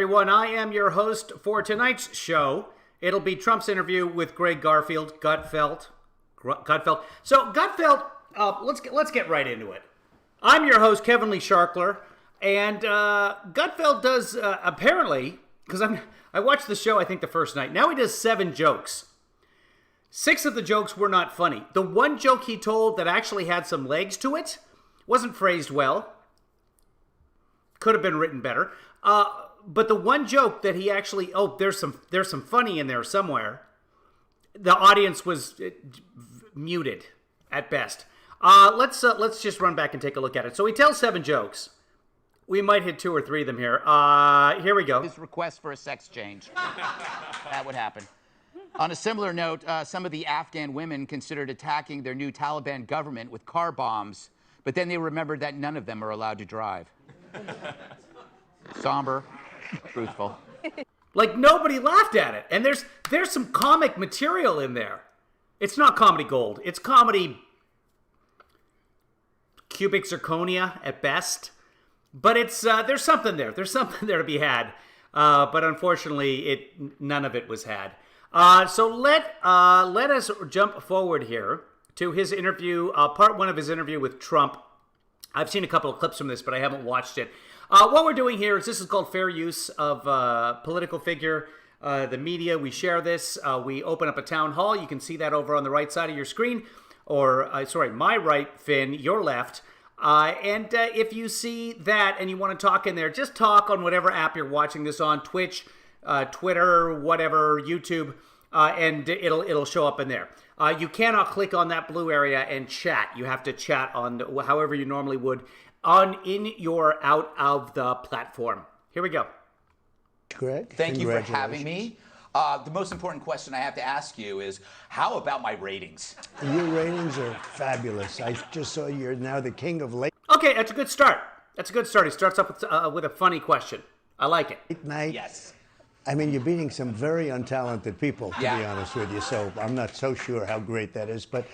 everyone. I am your host for tonight's show. It'll be Trump's interview with Greg Garfield, Gutfeld. So, Gutfeld, let's get right into it. I'm your host, Kevin Lee Sharkler, and Gutfeld does apparently, because I watched the show, I think, the first night. Now he does 7 jokes. 6 of the jokes were not funny. The one joke he told that actually had some legs to it wasn't phrased well. Could have been written better. But the one joke that he actually, there's some funny in there somewhere. The audience was muted at best. Let's just run back and take a look at it. So he tells 7 jokes. We might hit 2 or 3 of them here. Here we go. His request for a sex change. That would happen. On a similar note, some of the Afghan women considered attacking their new Taliban government with car bombs, but then they remembered that none of them are allowed to drive. Somber, truthful. Like, nobody laughed at it. And there's some comic material in there. It's not comedy gold. It's comedy cubic zirconia at best. But it's there's something there. There's something there to be had. But unfortunately, none of it was had. So let us jump forward here to his interview, part 1 of his interview with Trump. I've seen a couple of clips from this, but I haven't watched it. What we're doing here is this is called fair use of political figure. The media, we share this. We open up a town hall. You can see that over on the right side of your screen. Or, sorry, my right, Finn, your left. And if you see that and you want to talk in there, just talk on whatever app you're watching this on, Twitch, Twitter, whatever, YouTube, and it'll show up in there. You cannot click on that blue area and chat. You have to chat on however you normally would in your out of the platform. Here we go. Greg, thank you for having me. The most important question I have to ask you is, how about my ratings? Your ratings are fabulous. I just saw you're now the king of late. Okay, that's a good start. That's a good start. He starts up with a funny question. I like it. Late night. Yes. I mean, you're beating some very untalented people, to be honest with you, so I'm not so sure how great that is, but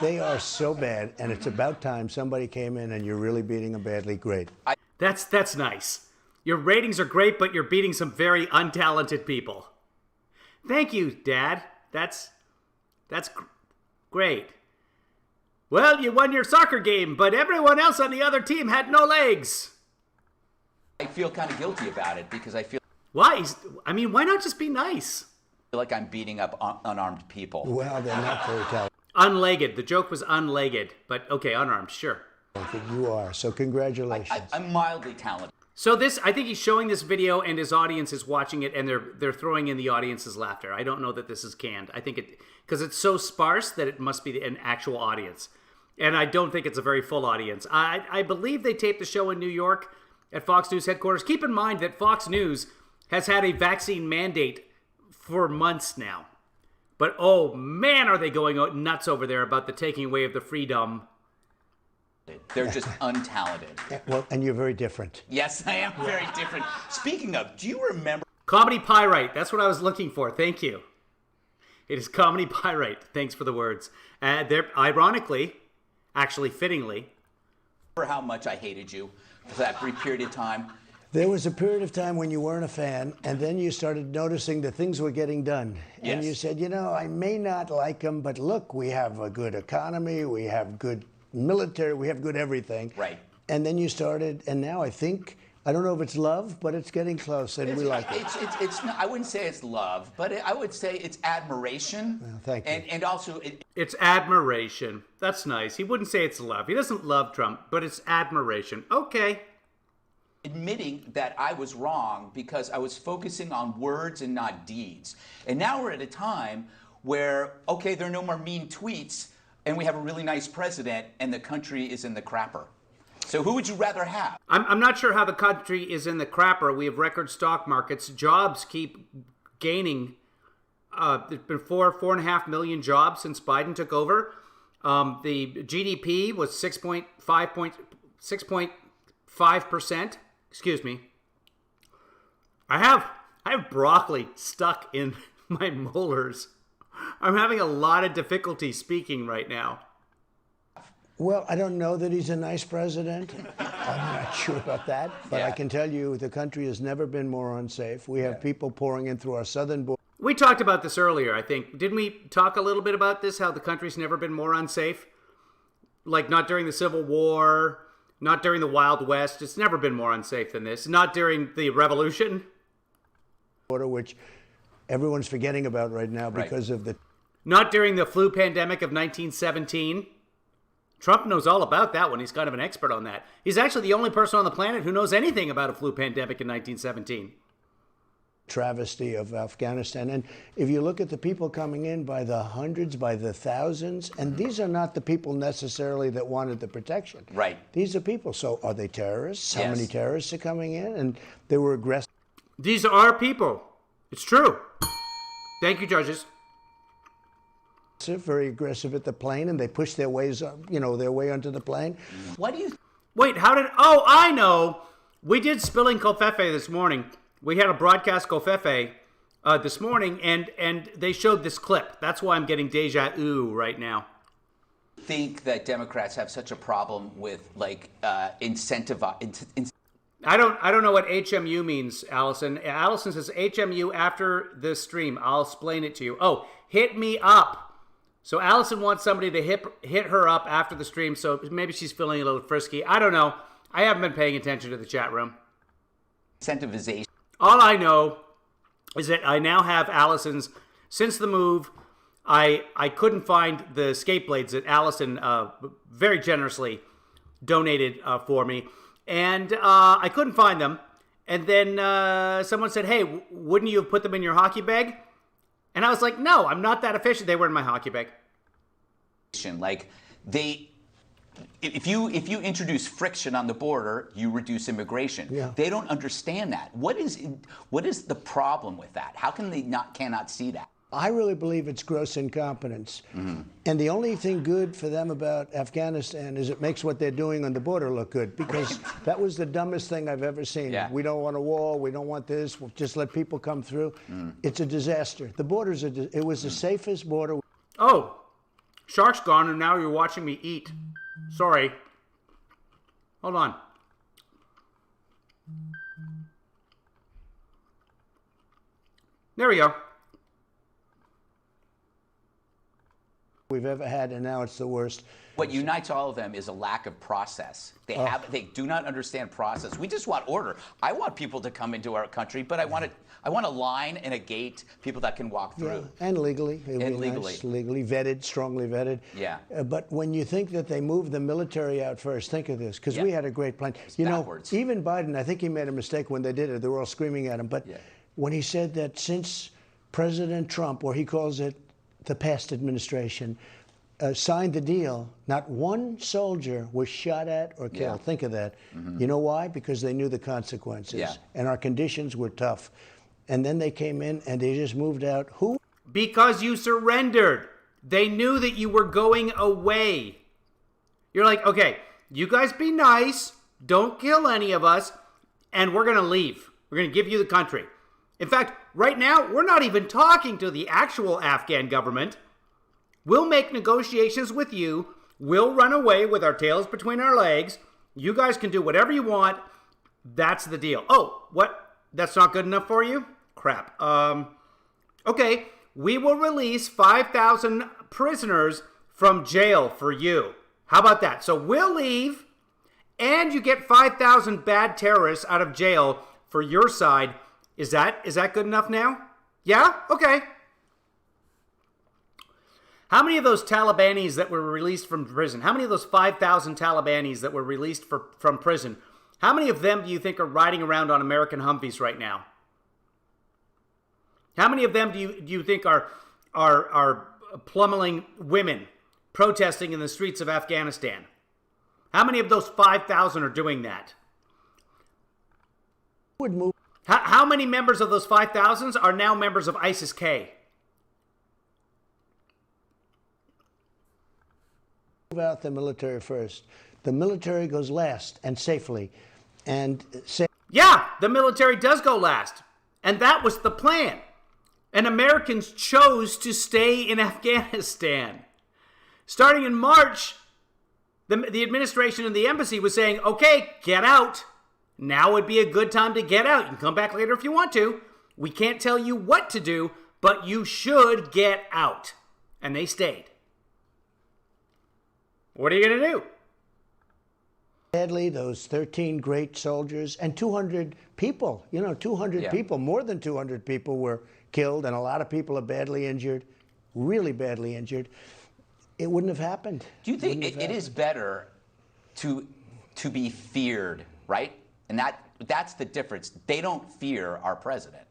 they are so bad, and it's about time somebody came in and you're really beating them badly. Great. That's nice. Your ratings are great, but you're beating some very untalented people. Thank you, Dad. That's great. Well, you won your soccer game, but everyone else on the other team had no legs. I feel kind of guilty about it because I feel Why? I mean, why not just be nice? like I'm beating up unarmed people. Well, they're not very talented. Unlegged. The joke was unlegged, but okay, unarmed, sure. You are, so congratulations. I'm mildly talented. So I think he's showing this video and his audience is watching it and they're throwing in the audience's laughter. I don't know that this is canned. I think because it's so sparse that it must be an actual audience. And I don't think it's a very full audience. I believe they taped the show in New York at Fox News headquarters. Keep in mind that Fox News has had a vaccine mandate for months now. But oh man, are they going nuts over there about the taking away of the freedom. They're just untalented. Well, and you're very different. Yes, I am very different. Speaking of, do you remember? Comedy Pyrite. That's what I was looking for. Thank you. It is Comedy Pyrite. Thanks for the words. They're ironically, actually fittingly. How much I hated you for that brief period of time. There was a period of time when you weren't a fan, and then you started noticing that things were getting done. Yes. And you said, I may not like them, but look, we have a good economy, we have good military, we have good everything. Right. And then you started, and now I don't know if it's love, but it's getting close, and we like it. It's not, I wouldn't say it's love, but I would say it's admiration. Well, thank you. And also... It's admiration. That's nice. He wouldn't say it's love. He doesn't love Trump, but it's admiration. Okay. Admitting that I was wrong because I was focusing on words and not deeds. And now we're at a time where, okay, there are no more mean tweets, and we have a really nice president, and the country is in the crapper. So who would you rather have? I'm not sure how the country is in the crapper. We have record stock markets. Jobs keep gaining. There's been 4.5 million jobs since Biden took over. The GDP was 6.5%. Excuse me. I have broccoli stuck in my molars. I'm having a lot of difficulty speaking right now. Well, I don't know that he's a nice president. I'm not sure about that. But I can tell you the country has never been more unsafe. We have people pouring in through our southern border. We talked about this earlier, I think. Didn't we talk a little bit about this, how the country's never been more unsafe? Like, not during the Civil War, not during the Wild West. It's never been more unsafe than this. Not during the Revolution. Which everyone's forgetting about right now because of the... Not during the flu pandemic of 1917. Trump knows all about that one. He's kind of an expert on that. He's actually the only person on the planet who knows anything about a flu pandemic in 1917. Travesty of Afghanistan. And if you look at the people coming in by the hundreds, by the thousands, and these are not the people necessarily that wanted the protection. Right. These are people. So are they terrorists? How many terrorists are coming in? And they were aggressive. These are people. It's true. Thank you, judges. Very aggressive at the plane, and they push their ways, their way onto the plane. What do you... Wait, how did... Oh, I know. We did Spilling Covfefe this morning. We had a broadcast Covfefe this morning, and they showed this clip. That's why I'm getting deja vu right now. Think that Democrats have such a problem with, like, incentive... I don't know what HMU means, Allison. Allison says HMU after the stream. I'll explain it to you. Oh, hit me up. So Allison wants somebody to hit her up after the stream, so maybe she's feeling a little frisky. I don't know. I haven't been paying attention to the chat room. Incentivization. All I know is that I now have Allison's, since the move, I couldn't find the skate blades that Allison very generously donated for me. And I couldn't find them. And then someone said, hey, wouldn't you have put them in your hockey bag? And I was like, no, I'm not that efficient. They were in my hockey bag. Like, if you introduce friction on the border, you reduce immigration. Yeah. They don't understand that. What is the problem with that? How can they cannot see that? I really believe it's gross incompetence. And the only thing good for them about Afghanistan is it makes what they're doing on the border look good, because that was the dumbest thing I've ever seen. Yeah. We don't want a wall. We don't want this. We'll just let people come through. It's a disaster. The borders are, it was the safest border. Oh, Shark's gone, and now you're watching me eat. Sorry. Hold on. There we go. We've ever had, and now it's the worst. What unites all of them is a lack of process. They do not understand process. We just want order. I want people to come into our country, but I want a line and a gate, people that can walk through. Yeah, and legally. And legally. Nice, legally vetted, strongly vetted. Yeah. But when you think that they moved the military out first, think of this, because we had a great plan. You backwards. know, even Biden, I think he made a mistake when they did it. They were all screaming at him. But when he said that since President Trump, or he calls it the past administration, signed the deal, not one soldier was shot at or killed. Think of that. You know why? Because they knew the consequences. And our conditions were tough. And then they came in and they just moved out. Who? Because you surrendered. They knew that you were going away. You're like, okay, you guys be nice, don't kill any of us, and we're going to leave. We're going to give you the country. In fact, right now, we're not even talking to the actual Afghan government. We'll make negotiations with you. We'll run away with our tails between our legs. You guys can do whatever you want. That's the deal. Oh, what? That's not good enough for you? Crap. Okay, we will release 5,000 prisoners from jail for you. How about that? So we'll leave, and you get 5,000 bad terrorists out of jail for your side. Is that good enough now? Yeah? Okay. How many of those Talibanis that were released from prison, how many of those 5,000 Talibanis that were released from prison, how many of them do you think are riding around on American Humvees right now? How many of them do you think are plummeting women protesting in the streets of Afghanistan? How many of those 5,000 are doing that? Would move How many members of those 5,000 are now members of ISIS-K? move out the military first. The military goes last and safely. And yeah, the military does go last. And that was the plan. And Americans chose to stay in Afghanistan. Starting in March, The administration and the embassy was saying, okay, get out. Now would be a good time to get out. You can come back later if you want to. We can't tell you what to do, but you should get out. And they stayed. What are you going to do? Sadly, those 13 great soldiers and 200 people, 200 people, more than 200 people were killed, and a lot of people are badly injured, really badly injured. It wouldn't have happened. Do you think it is better to be feared, right? And that's the difference. They don't fear our president.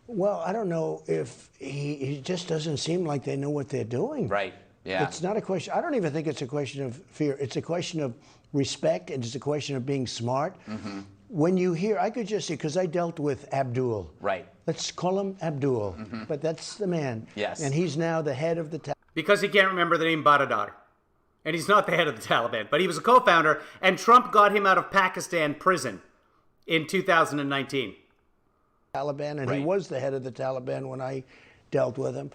Well, I don't know if he just doesn't seem like they know what they're doing. Right. Yeah. It's not a question. I don't even think it's a question of fear. It's a question of respect, and it's a question of being smart. Mm-hmm. When you hear, I could just see, because I dealt with Abdul. Right. Let's call him Abdul, but that's the man. Yes. And he's now the head of the Because he can't remember the name Baradar. And he's not the head of the Taliban, but he was a co-founder, and Trump got him out of Pakistan prison in 2019. Taliban, and right. He was the head of the Taliban when I dealt with him.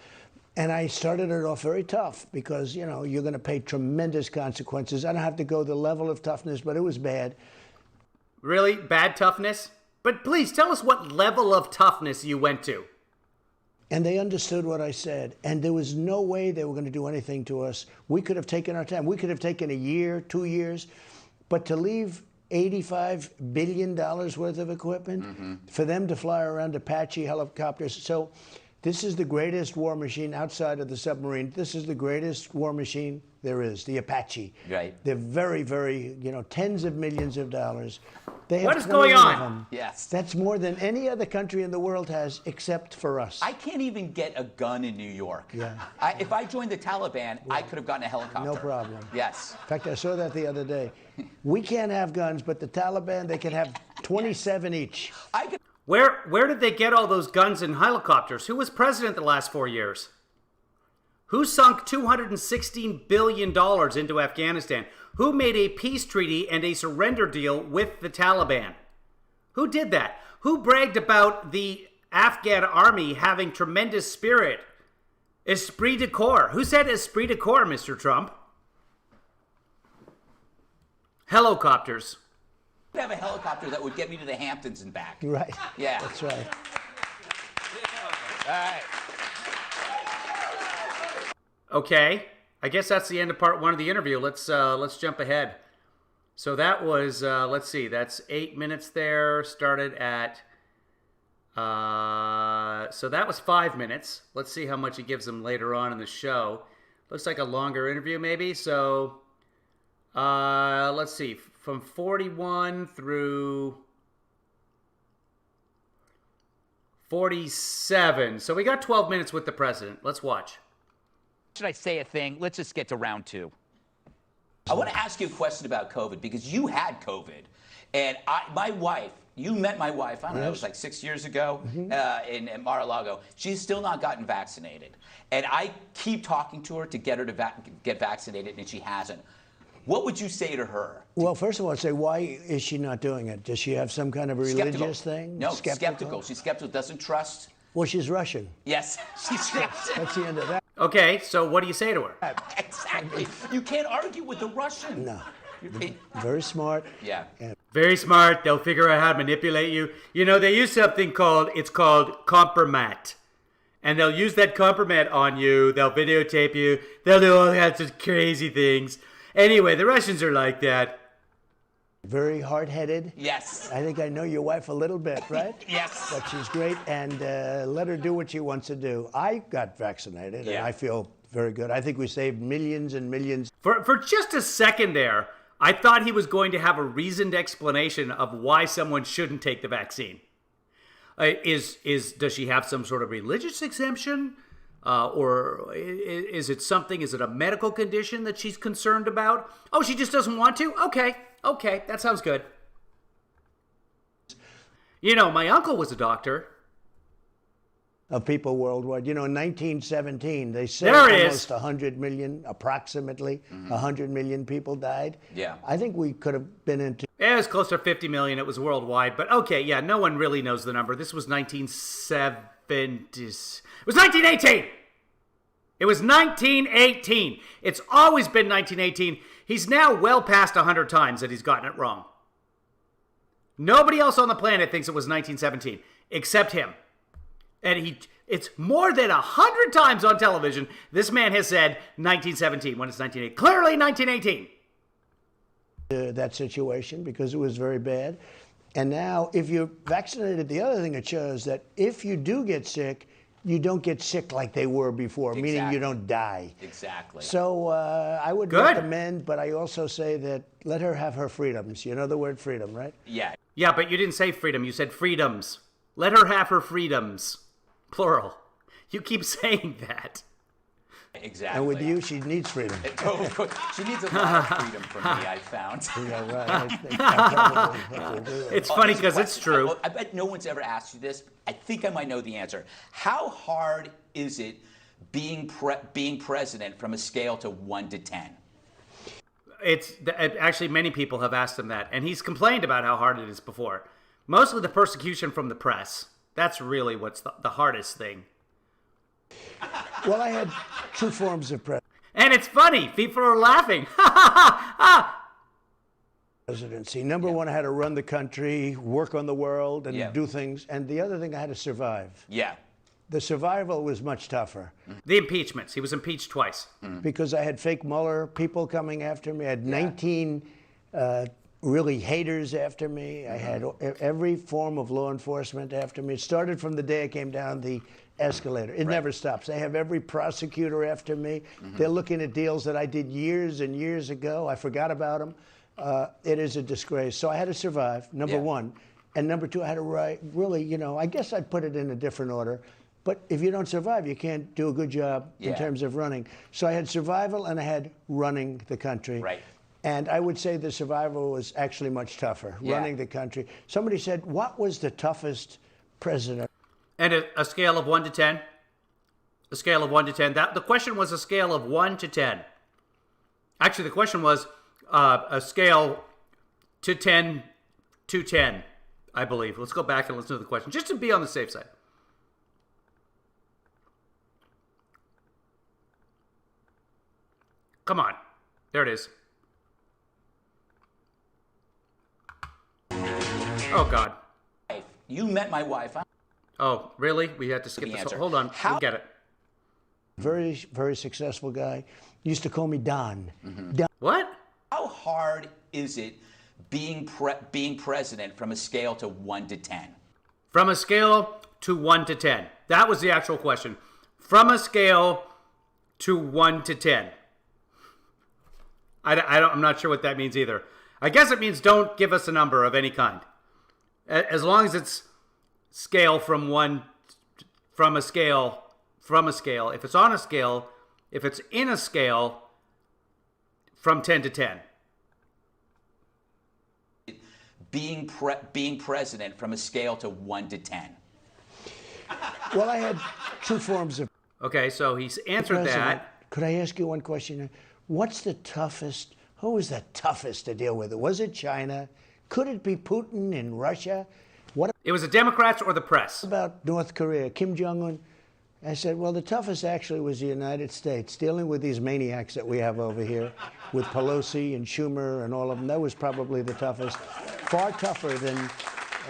And I started it off very tough because, you're going to pay tremendous consequences. I don't have to go the level of toughness, but it was bad. Really? Bad toughness? But please tell us what level of toughness you went to. And they understood what I said. And there was no way they were going to do anything to us. We could have taken our time. We could have taken a year, 2 years. But to leave $85 billion worth of equipment, for them to fly around Apache helicopters. So this is the greatest war machine outside of the submarine. This is the greatest war machine there is, the Apache. Right. They're very, very, tens of millions of dollars. They have What is going on? of them. Yes. That's more than any other country in the world has, except for us. I can't even get a gun in New York. Yeah. If I joined the Taliban, I could have gotten a helicopter. No problem. Yes. In fact, I saw that the other day. We can't have guns, but the Taliban, they can have 27 each. Where did they get all those guns and helicopters? Who was president the last 4 years? Who sunk $216 billion into Afghanistan? Who made a peace treaty and a surrender deal with the Taliban? Who did that? Who bragged about the Afghan army having tremendous spirit? Esprit de corps. Who said esprit de corps, Mr. Trump? Helicopters. I would have a helicopter that would get me to the Hamptons and back. Right. Yeah. That's right. All right. Okay, I guess that's the end of part one of the interview. Let's jump ahead. So that was let's see, that's 8 minutes there. Started at so that was 5 minutes. Let's see how much he gives them later on in the show. Looks like a longer interview maybe. So let's see, from 41 through 47. So we got 12 minutes with the president. Let's watch. Should I say a thing? Let's just get to round two. I want to ask you a question about COVID because you had COVID. And my wife, you met my wife, I don't know, it was like 6 years ago in Mar-a-Lago. She's still not gotten vaccinated. And I keep talking to her to get her to get vaccinated, and she hasn't. What would you say to her? Well, first of all, I'd say, why is she not doing it? Does she have some kind of religious thing? No, skeptical. She's skeptical, doesn't trust. Well, she's Russian. Yes, she's Russian. That's the end of that. Okay, so what do you say to her? Exactly. You can't argue with the Russian. No. Very smart. Yeah. Very smart. They'll figure out how to manipulate you. They use something called compromat. And they'll use that compromat on you. They'll videotape you. They'll do all kinds of crazy things. Anyway, the Russians are like that. Very hard-headed. Yes. I think I know your wife a little bit, right? Yes. But she's great, and let her do what she wants to do. I got vaccinated, and I feel very good. I think we saved millions and millions. For just a second there, I thought he was going to have a reasoned explanation of why someone shouldn't take the vaccine. Does she have some sort of religious exemption? Or is it a medical condition that she's concerned about? Oh, she just doesn't want to? Okay, that sounds good. My uncle was a doctor. Of people worldwide. In 1917, they said almost 100 million, approximately 100 million people died. Yeah. I think we could have been into... It was close to 50 million. It was worldwide. But okay, yeah, no one really knows the number. This was 1970s. It was 1918! It was 1918. It's always been 1918. He's now well past 100 times that he's gotten it wrong. Nobody else on the planet thinks it was 1917, except him. And it's more than 100 times on television, this man has said 1917 when it's 1918. Clearly 1918. That situation because it was very bad. And now, if you're vaccinated, the other thing it shows that if you do get sick, you don't get sick like they were before, meaning you don't die. Exactly. So I would recommend, but I also say that let her have her freedoms. You know the word freedom, right? Yeah. Yeah, but you didn't say freedom. You said freedoms. Let her have her freedoms. Plural. You keep saying that. Exactly. And with you, she needs freedom. She needs a lot of freedom from me, I found. Yeah, right. It's funny because it's true. I bet no one's ever asked you this. I think I might know the answer. How hard is it being president from a scale to 1 to 10? It's actually many people have asked him that, and he's complained about how hard it is before. Mostly the persecution from the press. That's really what's the hardest thing. Well, I had two forms of And it's funny. People are laughing. presidency. Number one, I had to run the country, work on the world, and do things. And the other thing, I had to survive. Yeah. The survival was much tougher. The impeachments. He was impeached twice. Because I had fake Mueller people coming after me. I had 19 really haters after me. I had every form of law enforcement after me. It started from the day I came down the escalator. It never stops. They have every prosecutor after me. They're looking at deals that I did years and years ago. I forgot about them. It is a disgrace. So I had to survive, number one. And number two, I had to write, really, you know, I guess I'd put it in a different order. But if you don't survive, you can't do a good job in terms of running. So I had survival and I had running the country. Right. And I would say the survival was actually much tougher, running the country. Somebody said, what was the toughest president? And a scale of 1 to 10? A scale of 1 to 10. The question was a scale of 1 to 10. Actually, the question was a scale to 10 to 10, I believe. Let's go back and listen to the question, just to be on the safe side. Come on. There it is. Oh, God. You met my wife. Oh, really? We had to skip this. Hold on. We'll get it. Very, very successful guy. Used to call me Don. Don. What? How hard is it being president from a scale to 1 to 10? From a scale to 1 to 10. That was the actual question. From a scale to 1 to 10. I'm not sure what that means either. I guess it means don't give us a number of any kind. As long as it's scale from a scale. If it's on a scale, if it's in a scale, from 10 to 10. Being president from a scale to 1 to 10. Well, I had two forms of Okay, so he's answered that. Could I ask you one question? What's the toughest? Who was the toughest to deal with? Was it China? Could it be Putin in Russia? What It was the Democrats or the press. about North Korea, Kim Jong-un? I said, well, the toughest actually was the United States, dealing with these maniacs that we have over here, with Pelosi and Schumer and all of them. That was probably the toughest, far tougher than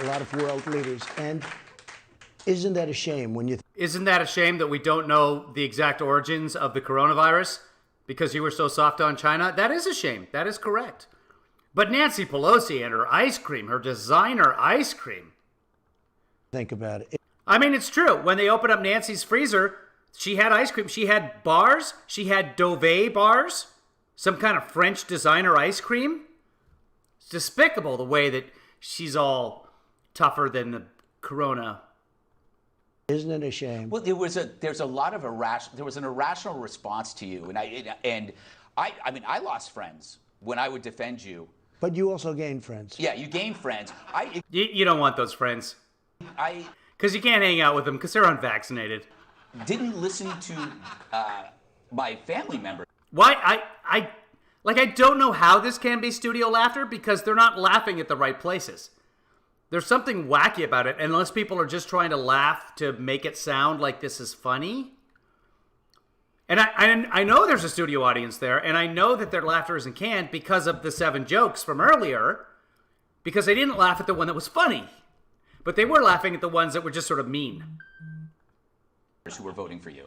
a lot of world leaders. And isn't that a shame when you... Isn't that a shame that we don't know the exact origins of the coronavirus because you were so soft on China? That is a shame. That is correct. But Nancy Pelosi and her ice cream, her designer ice cream. think about it. I mean, it's true. When they opened up Nancy's freezer, she had ice cream. She had bars. She had Dove bars. Some kind of French designer ice cream. It's despicable the way that she's all tougher than the corona. Isn't it a shame? Well, there was an irrational response to you, and I mean, I lost friends when I would defend you. But you also gained friends. Yeah, you gained friends. You don't want those friends. I Because you can't hang out with them because they're unvaccinated. didn't listen to my family members. Why? I don't know how this can be studio laughter because they're not laughing at the right places. There's something wacky about it, unless people are just trying to laugh to make it sound like this is funny. And I know there's a studio audience there, and I know that their laughter isn't canned because of the 7 jokes from earlier, because they didn't laugh at the one that was funny, but they were laughing at the ones that were just sort of mean. Who were voting for you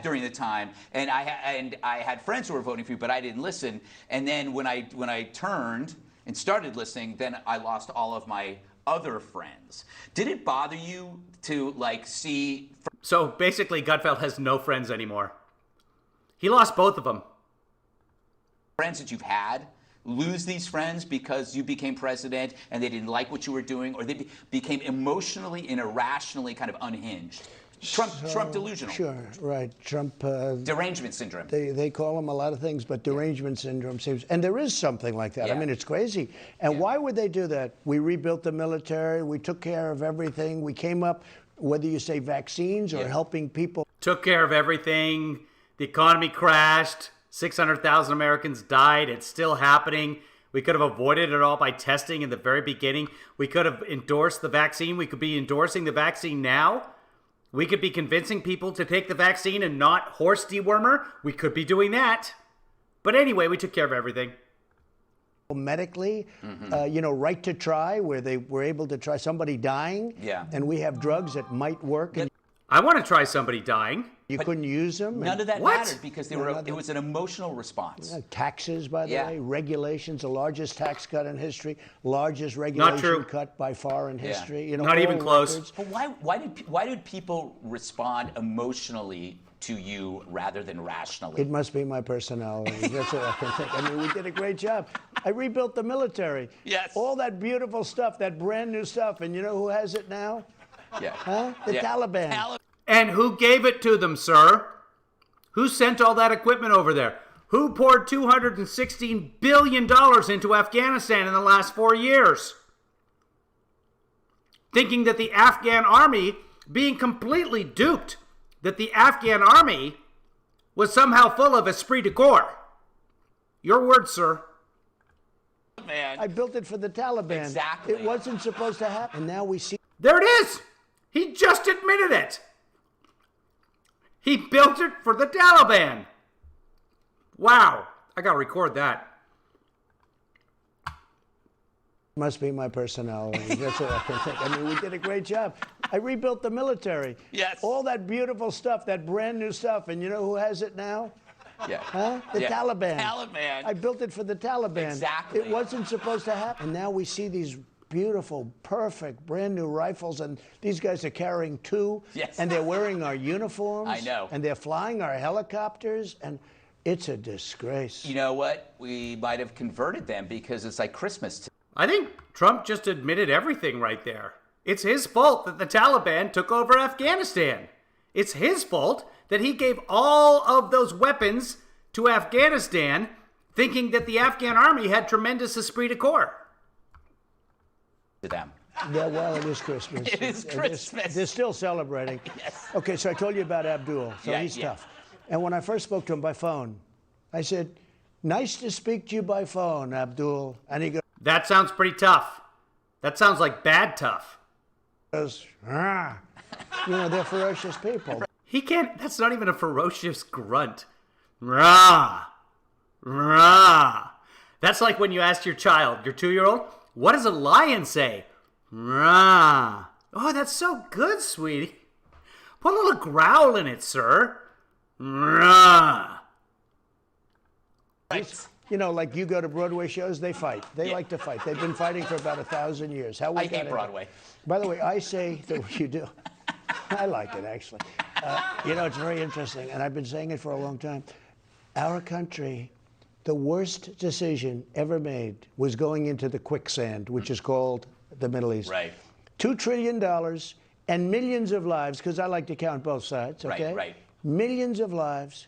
during the time, and I had friends who were voting for you, but I didn't listen. And then when I turned and started listening, then I lost all of my other friends. Did it bother you to like see? So basically, Gutfeld has no friends anymore. He lost both of them. Friends that you've had lose these friends because you became president and they didn't like what you were doing, or they became emotionally and irrationally kind of unhinged. Trump delusional. Sure, right. Trump. Derangement syndrome. They call him a lot of things, but derangement syndrome seems, and there is something like that. Yeah. I mean, it's crazy. And why would they do that? We rebuilt the military. We took care of everything. We came up, whether you say vaccines or helping people. Took care of everything. The economy crashed. 600,000 Americans died. It's still happening. We could have avoided it all by testing in the very beginning. We could have endorsed the vaccine. We could be endorsing the vaccine now. We could be convincing people to take the vaccine and not horse dewormer. We could be doing that. But anyway, we took care of everything. Medically, right to try, where they were able to try somebody dying. Yeah. And we have drugs that might work. And I want to try somebody dying. you couldn't use them. None of that What? mattered because it was an emotional response. Taxes, by the Yeah. way, regulations, the largest tax cut in history, largest regulation true. cut by far in history. Not even all close. records. But why did people respond emotionally to you rather than rationally? It must be my personality. That's what I can think. I mean, we did a great job. I rebuilt the military. Yes. All that beautiful stuff, that brand new stuff. And you know who has it now? Yeah. Huh? The Taliban. And who gave it to them, sir? Who sent all that equipment over there? Who poured $216 billion into Afghanistan in the last 4 years? Thinking that the Afghan army, being completely duped, that the Afghan army was somehow full of esprit de corps. Your words, sir. Man. I built it for the Taliban. Exactly. It wasn't supposed to happen. And now we see. There it is. He just admitted it. He built it for the Taliban. Wow. I got to record that. Must be my personality. That's what I can think. I mean, we did a great job. I rebuilt the military. Yes. All that beautiful stuff, that brand new stuff. And you know who has it now? Yeah. Huh? The Yeah. Taliban. Taliban. I built it for the Taliban. Exactly. It wasn't supposed to happen. And now we see these beautiful, perfect, brand new rifles, and these guys are carrying 2. Yes. And they're wearing our uniforms. I know. And they're flying our helicopters, and it's a disgrace. You know what? We might have converted them because it's like Christmas. I think Trump just admitted everything right there. It's his fault that the Taliban took over Afghanistan. It's his fault that he gave all of those weapons to Afghanistan, thinking that the Afghan army had tremendous esprit de corps. To them. Yeah, well, it is Christmas. It is Christmas. They're still celebrating. Yes. Okay, so I told you about Abdul. So Yeah, he's yeah. tough. And when I first spoke to him by phone, I said, "Nice to speak to you by phone, Abdul." And he That sounds pretty tough. That sounds like bad tough. goes, "Ah." They're ferocious people. He can't, that's not even a ferocious grunt. Rah, rah. That's like when you ask your child, your 2-year-old, what does a lion say? Rah. Oh, that's so good, sweetie. Put a little growl in it, sir. Rah. Right. Like you go to Broadway shows, they fight. They like to fight. They've been fighting for about 1,000 years. How we I got hate into- Broadway. By the way, I say that you do. I like it, actually. It's very interesting, and I've been saying it for a long time. Our country, the worst decision ever made was going into the quicksand, which is called the Middle East. Right. $2 trillion and millions of lives, because I like to count both sides, okay? Right. Millions of lives,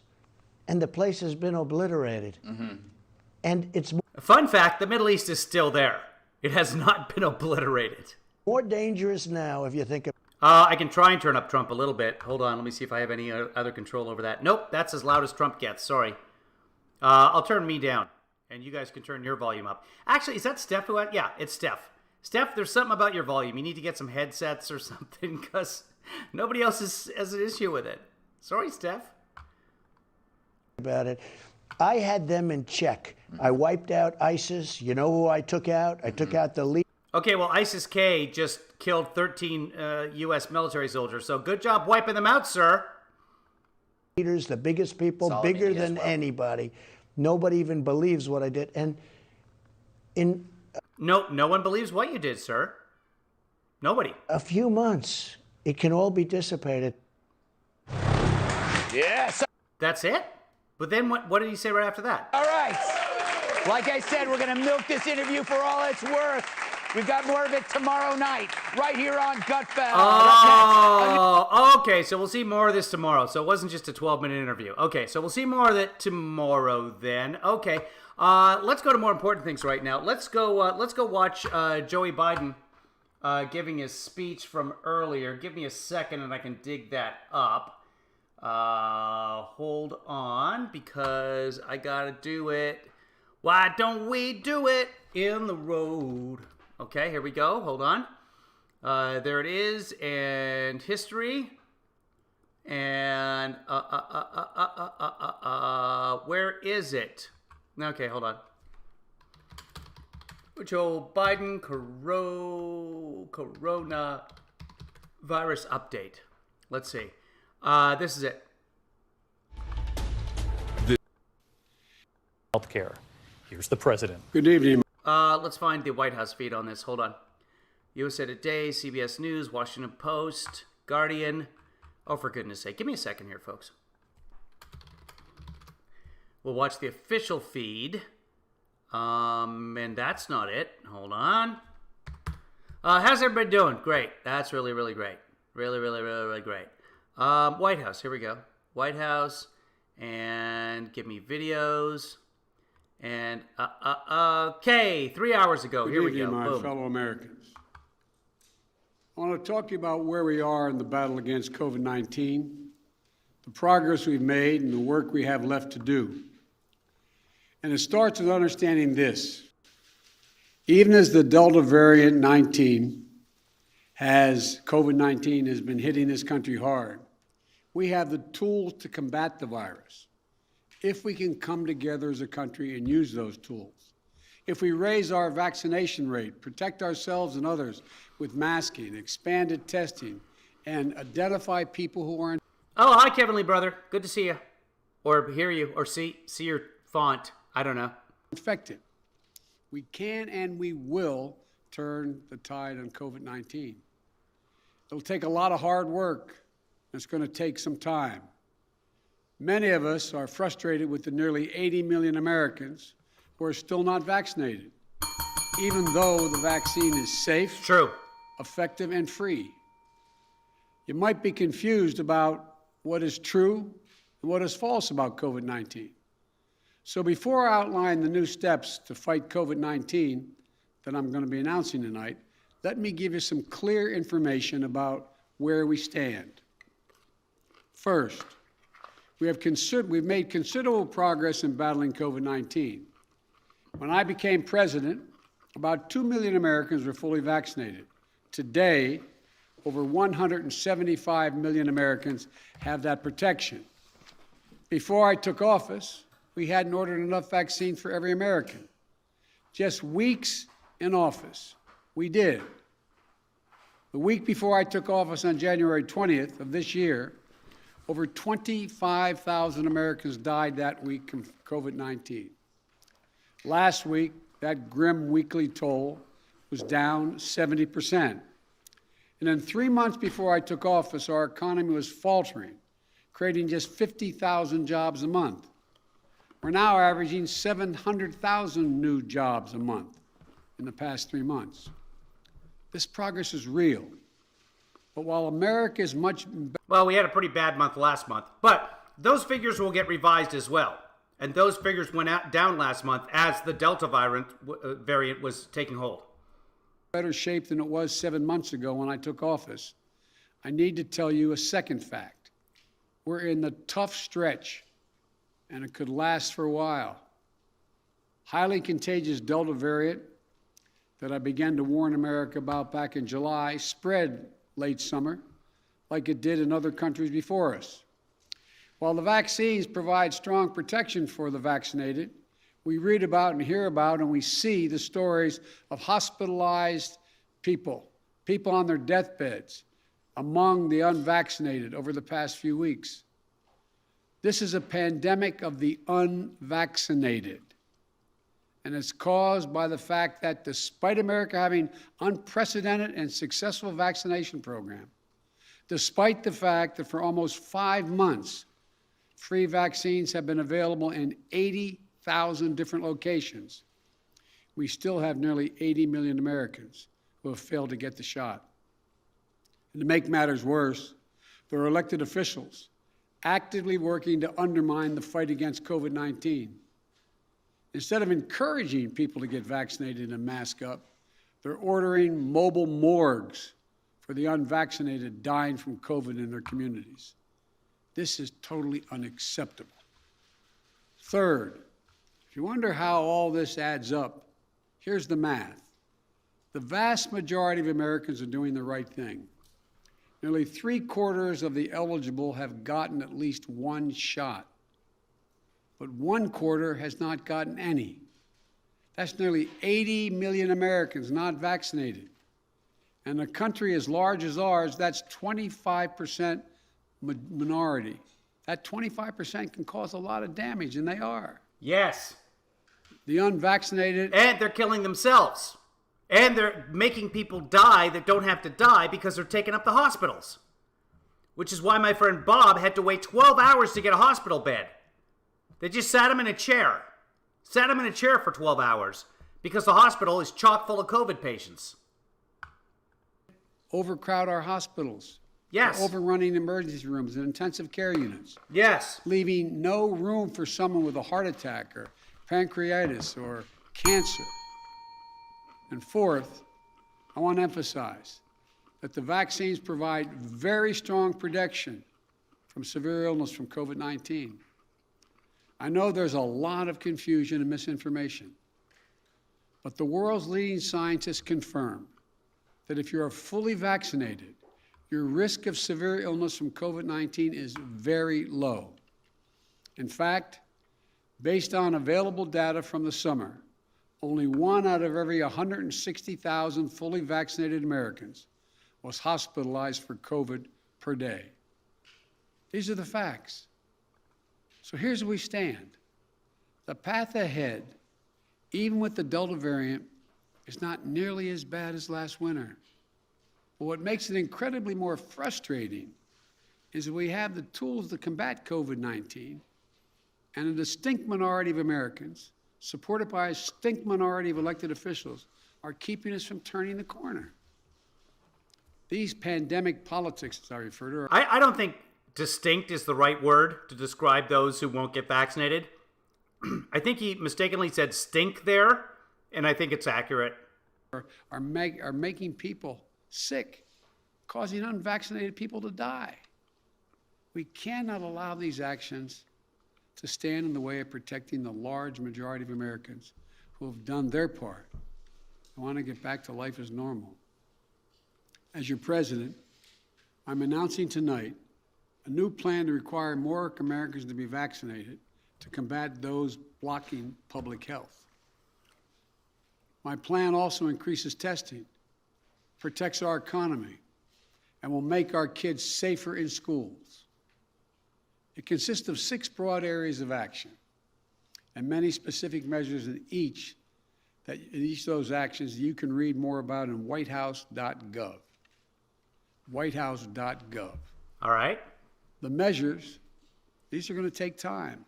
and the place has been obliterated. And it's Fun fact, the Middle East is still there. It has not been obliterated. more dangerous now if you think of I can try and turn up Trump a little bit. Hold on, let me see if I have any other control over that. Nope, that's as loud as Trump gets. Sorry. I'll turn me down, and you guys can turn your volume up. Actually, is that Steph who? Yeah, it's Steph. Steph, there's something about your volume. You need to get some headsets or something, because nobody else has an issue with it. Sorry, Steph. about it. I had them in check. I wiped out ISIS. You know who I took out? I took out the lead. Okay, well, ISIS-K just killed 13 U.S. military soldiers, so good job wiping them out, sir. Leaders, the biggest people, Solid bigger media as than well. anybody. Nobody even believes what I did. And No one believes what you did, sir. Nobody. a few months, it can all be dissipated. Yes. That's it? But then what did he say right after that? All right. Like I said, we're going to milk this interview for all it's worth. We've got more of it tomorrow night, right here on Gutfeld. Oh, okay. So we'll see more of this tomorrow. So it wasn't just a 12-minute interview. Okay, so we'll see more of it tomorrow then. Okay. Let's go to more important things right now. Let's go watch Joey Biden giving his speech from earlier. Give me a second and I can dig that up. Hold on, because I gotta do it. Why don't we do it in the road? Okay, here we go. Hold on. There it is, and history. And where is it? Okay, hold on. Joe Biden corona virus update. Let's see. This is it. Healthcare. Here's the president. Good evening. Let's find the White House feed on this. Hold on. USA Today, CBS News, Washington Post, Guardian. Oh, for goodness sake. Give me a second here, folks. We'll watch the official feed. And that's not it. Hold on. How's everybody doing? Great. That's really, really great. Really great. White House. Here we go. White House. And give me videos. And, okay. 3 hours ago. Here we Good go. evening, my Boom. fellow Americans. I want to talk to you about where we are in the battle against COVID-19, the progress we've made, and the work we have left to do. And it starts with understanding this. Even as the Delta variant 19 COVID-19 has been hitting this country hard, we have the tools to combat the virus. If we can come together as a country and use those tools. If we raise our vaccination rate, protect ourselves and others with masking, expanded testing, and identify people who are Oh, hi, Kevin Lee, brother. Good to see you. Or hear you. Or see your font. I don't know. infected, we can and we will turn the tide on COVID-19. It'll take a lot of hard work. It's going to take some time. Many of us are frustrated with the nearly 80 million Americans who are still not vaccinated, even though the vaccine is safe, True. effective, and free. You might be confused about what is true and what is false about COVID-19. So before I outline the new steps to fight COVID-19 that I'm going to be announcing tonight, let me give you some clear information about where we stand. First, we've made considerable progress in battling COVID-19. When I became president, about 2 million Americans were fully vaccinated. Today, over 175 million Americans have that protection. Before I took office, we hadn't ordered enough vaccine for every American. Just weeks in office, we did. The week before I took office on January 20th of this year, over 25,000 Americans died that week from COVID-19. Last week, that grim weekly toll was down 70%. And in 3 months before I took office, our economy was faltering, creating just 50,000 jobs a month. We're now averaging 700,000 new jobs a month in the past 3 months. This progress is real. But while America is much Well, we had a pretty bad month last month, but those figures will get revised as well. And those figures went down last month as the Delta variant was taking hold. better shape than it was 7 months ago when I took office, I need to tell you a second fact. We're in the tough stretch, and it could last for a while. Highly contagious Delta variant that I began to warn America about back in July spread late summer like it did in other countries before us. While the vaccines provide strong protection for the vaccinated, we read about and hear about and we see the stories of hospitalized people, people on their deathbeds, among the unvaccinated over the past few weeks. This is a pandemic of the unvaccinated. And it's caused by the fact that despite America having unprecedented and successful vaccination program, despite the fact that for almost 5 months, free vaccines have been available in 80,000 different locations, we still have nearly 80 million Americans who have failed to get the shot. And to make matters worse, there are elected officials actively working to undermine the fight against COVID-19. Instead of encouraging people to get vaccinated and mask up, they're ordering mobile morgues for the unvaccinated dying from COVID in their communities. This is totally unacceptable. Third, if you wonder how all this adds up, here's the math. The vast majority of Americans are doing the right thing. Nearly 3/4 of the eligible have gotten at least one shot, but 1/4 has not gotten any. That's nearly 80 million Americans not vaccinated. And a country as large as ours, that's 25% minority. That 25% can cause a lot of damage, and they are. Yes. The unvaccinated. And they're killing themselves. And they're making people die that don't have to die because they're taking up the hospitals. Which is why my friend Bob had to wait 12 hours to get a hospital bed. They just sat him in a chair. Sat him in a chair for 12 hours because the hospital is chock full of COVID patients. Overcrowd our hospitals. Yes. Overrunning emergency rooms and intensive care units. Yes. Leaving no room for someone with a heart attack or pancreatitis or cancer. And fourth, I want to emphasize that the vaccines provide very strong protection from severe illness from COVID-19. I know there's a lot of confusion and misinformation, but the world's leading scientists confirm that if you are fully vaccinated, your risk of severe illness from COVID-19 is very low. In fact, based on available data from the summer, only 1 out of every 160,000 fully vaccinated Americans was hospitalized for COVID per day. These are the facts. So here's where we stand. The path ahead, even with the Delta variant, is not nearly as bad as last winter. But what makes it incredibly more frustrating is that we have the tools to combat COVID-19, and a distinct minority of Americans, supported by a distinct minority of elected officials, are keeping us from turning the corner. These pandemic politics, as I refer to, I don't think distinct is the right word to describe those who won't get vaccinated. I think he mistakenly said stink there, and I think it's accurate. are making people sick, causing unvaccinated people to die. We cannot allow these actions to stand in the way of protecting the large majority of Americans who have done their part and want to get back to life as normal. As your president, I'm announcing tonight a new plan to require more Americans to be vaccinated to combat those blocking public health. My plan also increases testing, protects our economy, and will make our kids safer in schools. It consists of 6 broad areas of action and many specific measures in each of those actions you can read more about in whitehouse.gov. whitehouse.gov. All right. The measures, these are going to take time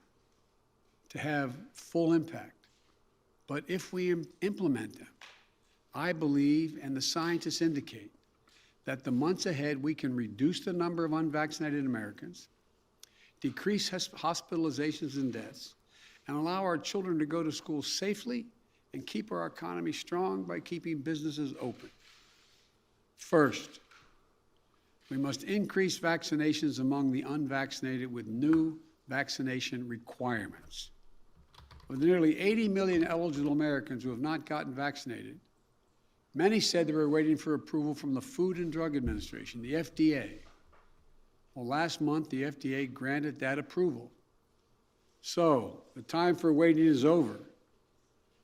to have full impact. But if we implement them, I believe, and the scientists indicate, that the months ahead we can reduce the number of unvaccinated Americans, decrease hospitalizations and deaths, and allow our children to go to school safely and keep our economy strong by keeping businesses open. First, we must increase vaccinations among the unvaccinated with new vaccination requirements. With nearly 80 million eligible Americans who have not gotten vaccinated, many said they were waiting for approval from the Food and Drug Administration, the FDA. Well, last month, the FDA granted that approval. So, the time for waiting is over.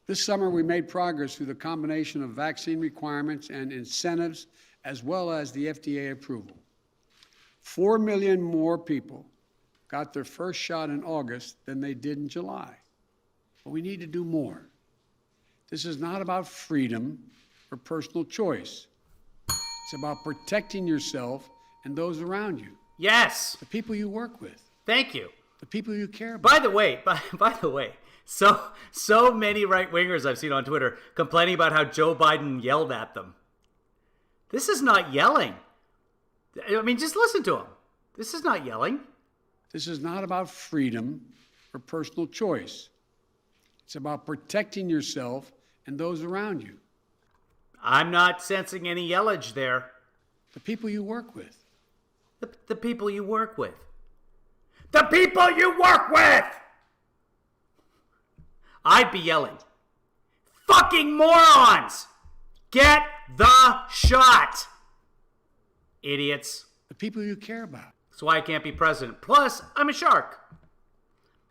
This summer, we made progress through the combination of vaccine requirements and incentives, as well as the FDA approval. 4 million more people got their first shot in August than they did in July. But we need to do more. This is not about freedom or personal choice. It's about protecting yourself and those around you, Yes. the people you work with, Thank you. the people you care about. By the way, so many right-wingers I've seen on Twitter complaining about how Joe Biden yelled at them. This is not yelling. I mean, just listen to him. This is not yelling. This is not about freedom or personal choice. It's about protecting yourself and those around you, I'm not sensing any yellage there. the people you work with. The people you work with. The people you work with! I'd be yelling. Fucking morons! Get the shot! Idiots. The people you care about. That's why I can't be president. Plus, I'm a shark.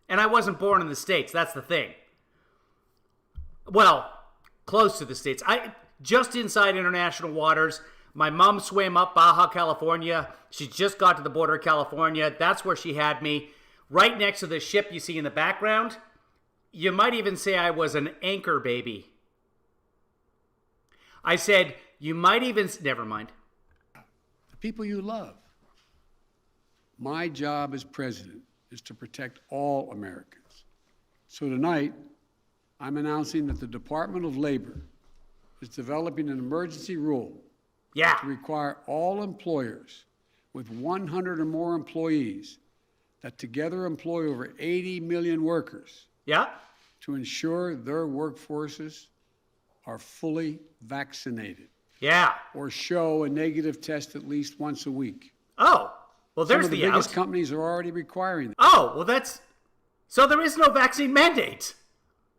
And I wasn't born in the States. That's the thing. Well, close to the States. Just inside international waters. My mom swam up Baja California. She just got to the border of California. That's where she had me. Right next to the ship you see in the background. You might even say I was an anchor baby. I said, you might even... Never mind. The people you love. My job as president is to protect all Americans. So tonight, I'm announcing that the Department of Labor is developing an emergency rule Yeah. to require all employers with 100 or more employees that together employ over 80 million workers Yeah. to ensure their workforces are fully vaccinated Yeah. or show a negative test at least once a week. Oh. Well, Some there's of the the biggest out. companies are already requiring that. Oh, well, that's... So there is no vaccine mandate.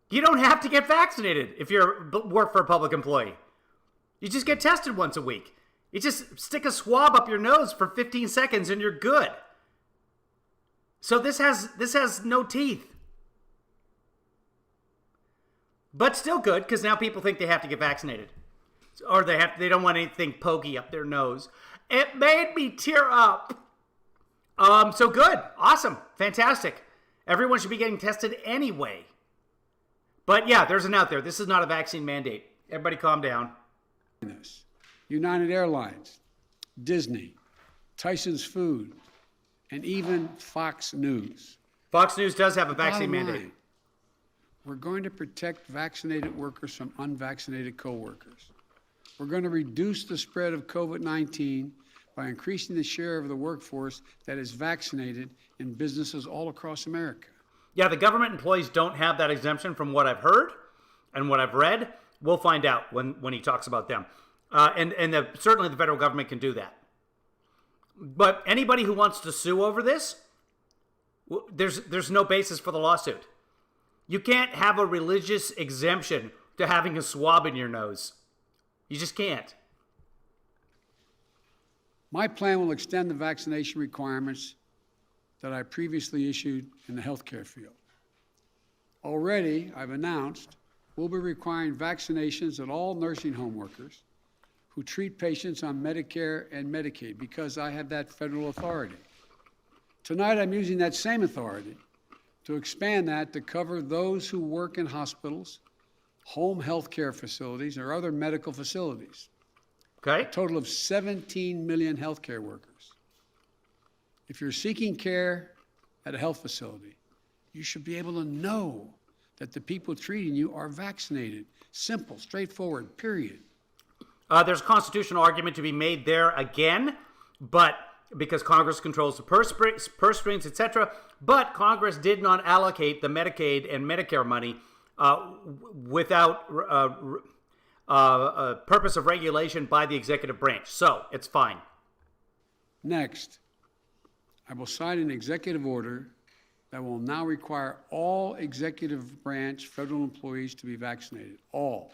You don't have to get vaccinated if you work for a public employee. You just get tested once a week. You just stick a swab up your nose for 15 seconds and you're good. So this has no teeth. But still good, because now people think they have to get vaccinated. Or they don't want anything pokey up their nose. It made me tear up. So good. Awesome. Fantastic. Everyone should be getting tested anyway. But yeah, there's an out there. This is not a vaccine mandate. Everybody calm down. This. United Airlines, Disney, Tyson's Food, and even Fox News. Fox News does have a vaccine Bottom mandate. line, we're going to protect vaccinated workers from unvaccinated coworkers. We're going to reduce the spread of COVID-19 by increasing the share of the workforce that is vaccinated in businesses all across America. Yeah, the government employees don't have that exemption from what I've heard and what I've read. We'll find out when he talks about them. Certainly the federal government can do that. But anybody who wants to sue over this, there's no basis for the lawsuit. You can't have a religious exemption to having a swab in your nose. You just can't. My plan will extend the vaccination requirements that I previously issued in the healthcare field. Already, I've announced we'll be requiring vaccinations of all nursing home workers who treat patients on Medicare and Medicaid because I have that federal authority. Tonight, I'm using that same authority to expand that to cover those who work in hospitals, home health care facilities, or other medical facilities. Okay? A total of 17 million healthcare workers. If you're seeking care at a health facility, you should be able to know that the people treating you are vaccinated. Simple, straightforward, period. There's a constitutional argument to be made there again, but because Congress controls the purse strings, etc. But Congress did not allocate the Medicaid and Medicare money without a purpose of regulation by the executive branch. So it's fine. Next, I will sign an executive order that will now require all executive branch federal employees to be vaccinated. All.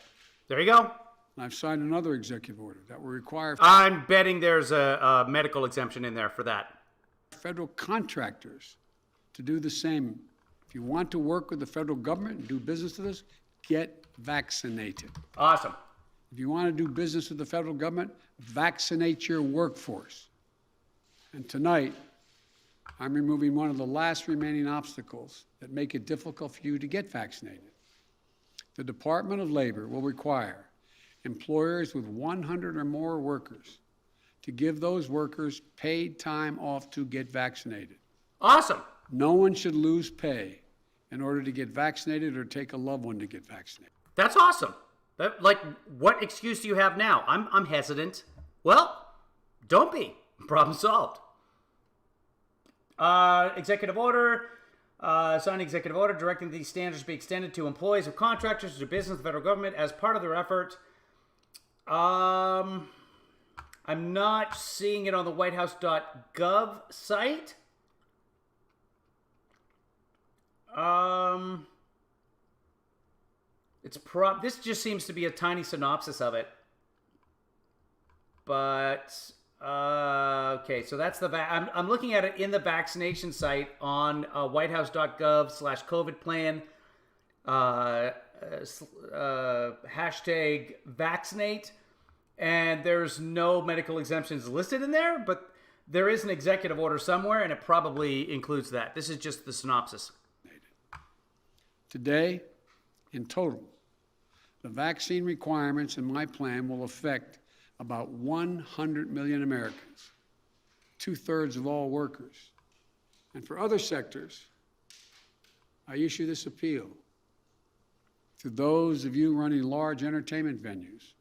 There you go. And I've signed another executive order that will require. I'm betting there's a medical exemption in there for that. federal contractors to do the same. If you want to work with the federal government and do business with us, get vaccinated. Awesome. If you want to do business with the federal government, vaccinate your workforce. And tonight, I'm removing one of the last remaining obstacles that make it difficult for you to get vaccinated. The Department of Labor will require employers with 100 or more workers to give those workers paid time off to get vaccinated. Awesome. No one should lose pay in order to get vaccinated or take a loved one to get vaccinated. That's awesome. Like, what excuse do you have now? I'm hesitant. Well, don't be. Problem solved. Executive order. Sign executive order directing these standards be extended to employees of contractors to do business with the federal government as part of their effort. I'm not seeing it on the whitehouse.gov site. This just seems to be a tiny synopsis of it. But okay, so that's I'm looking at it in the vaccination site on whitehouse.gov/COVID plan hashtag vaccinate, and there's no medical exemptions listed in there, but there is an executive order somewhere, and it probably includes that. This is just the synopsis. Today, in total, the vaccine requirements in my plan will affect about 100 million Americans, 2/3 of all workers. And for other sectors, I issue this appeal to those of you running large entertainment venues,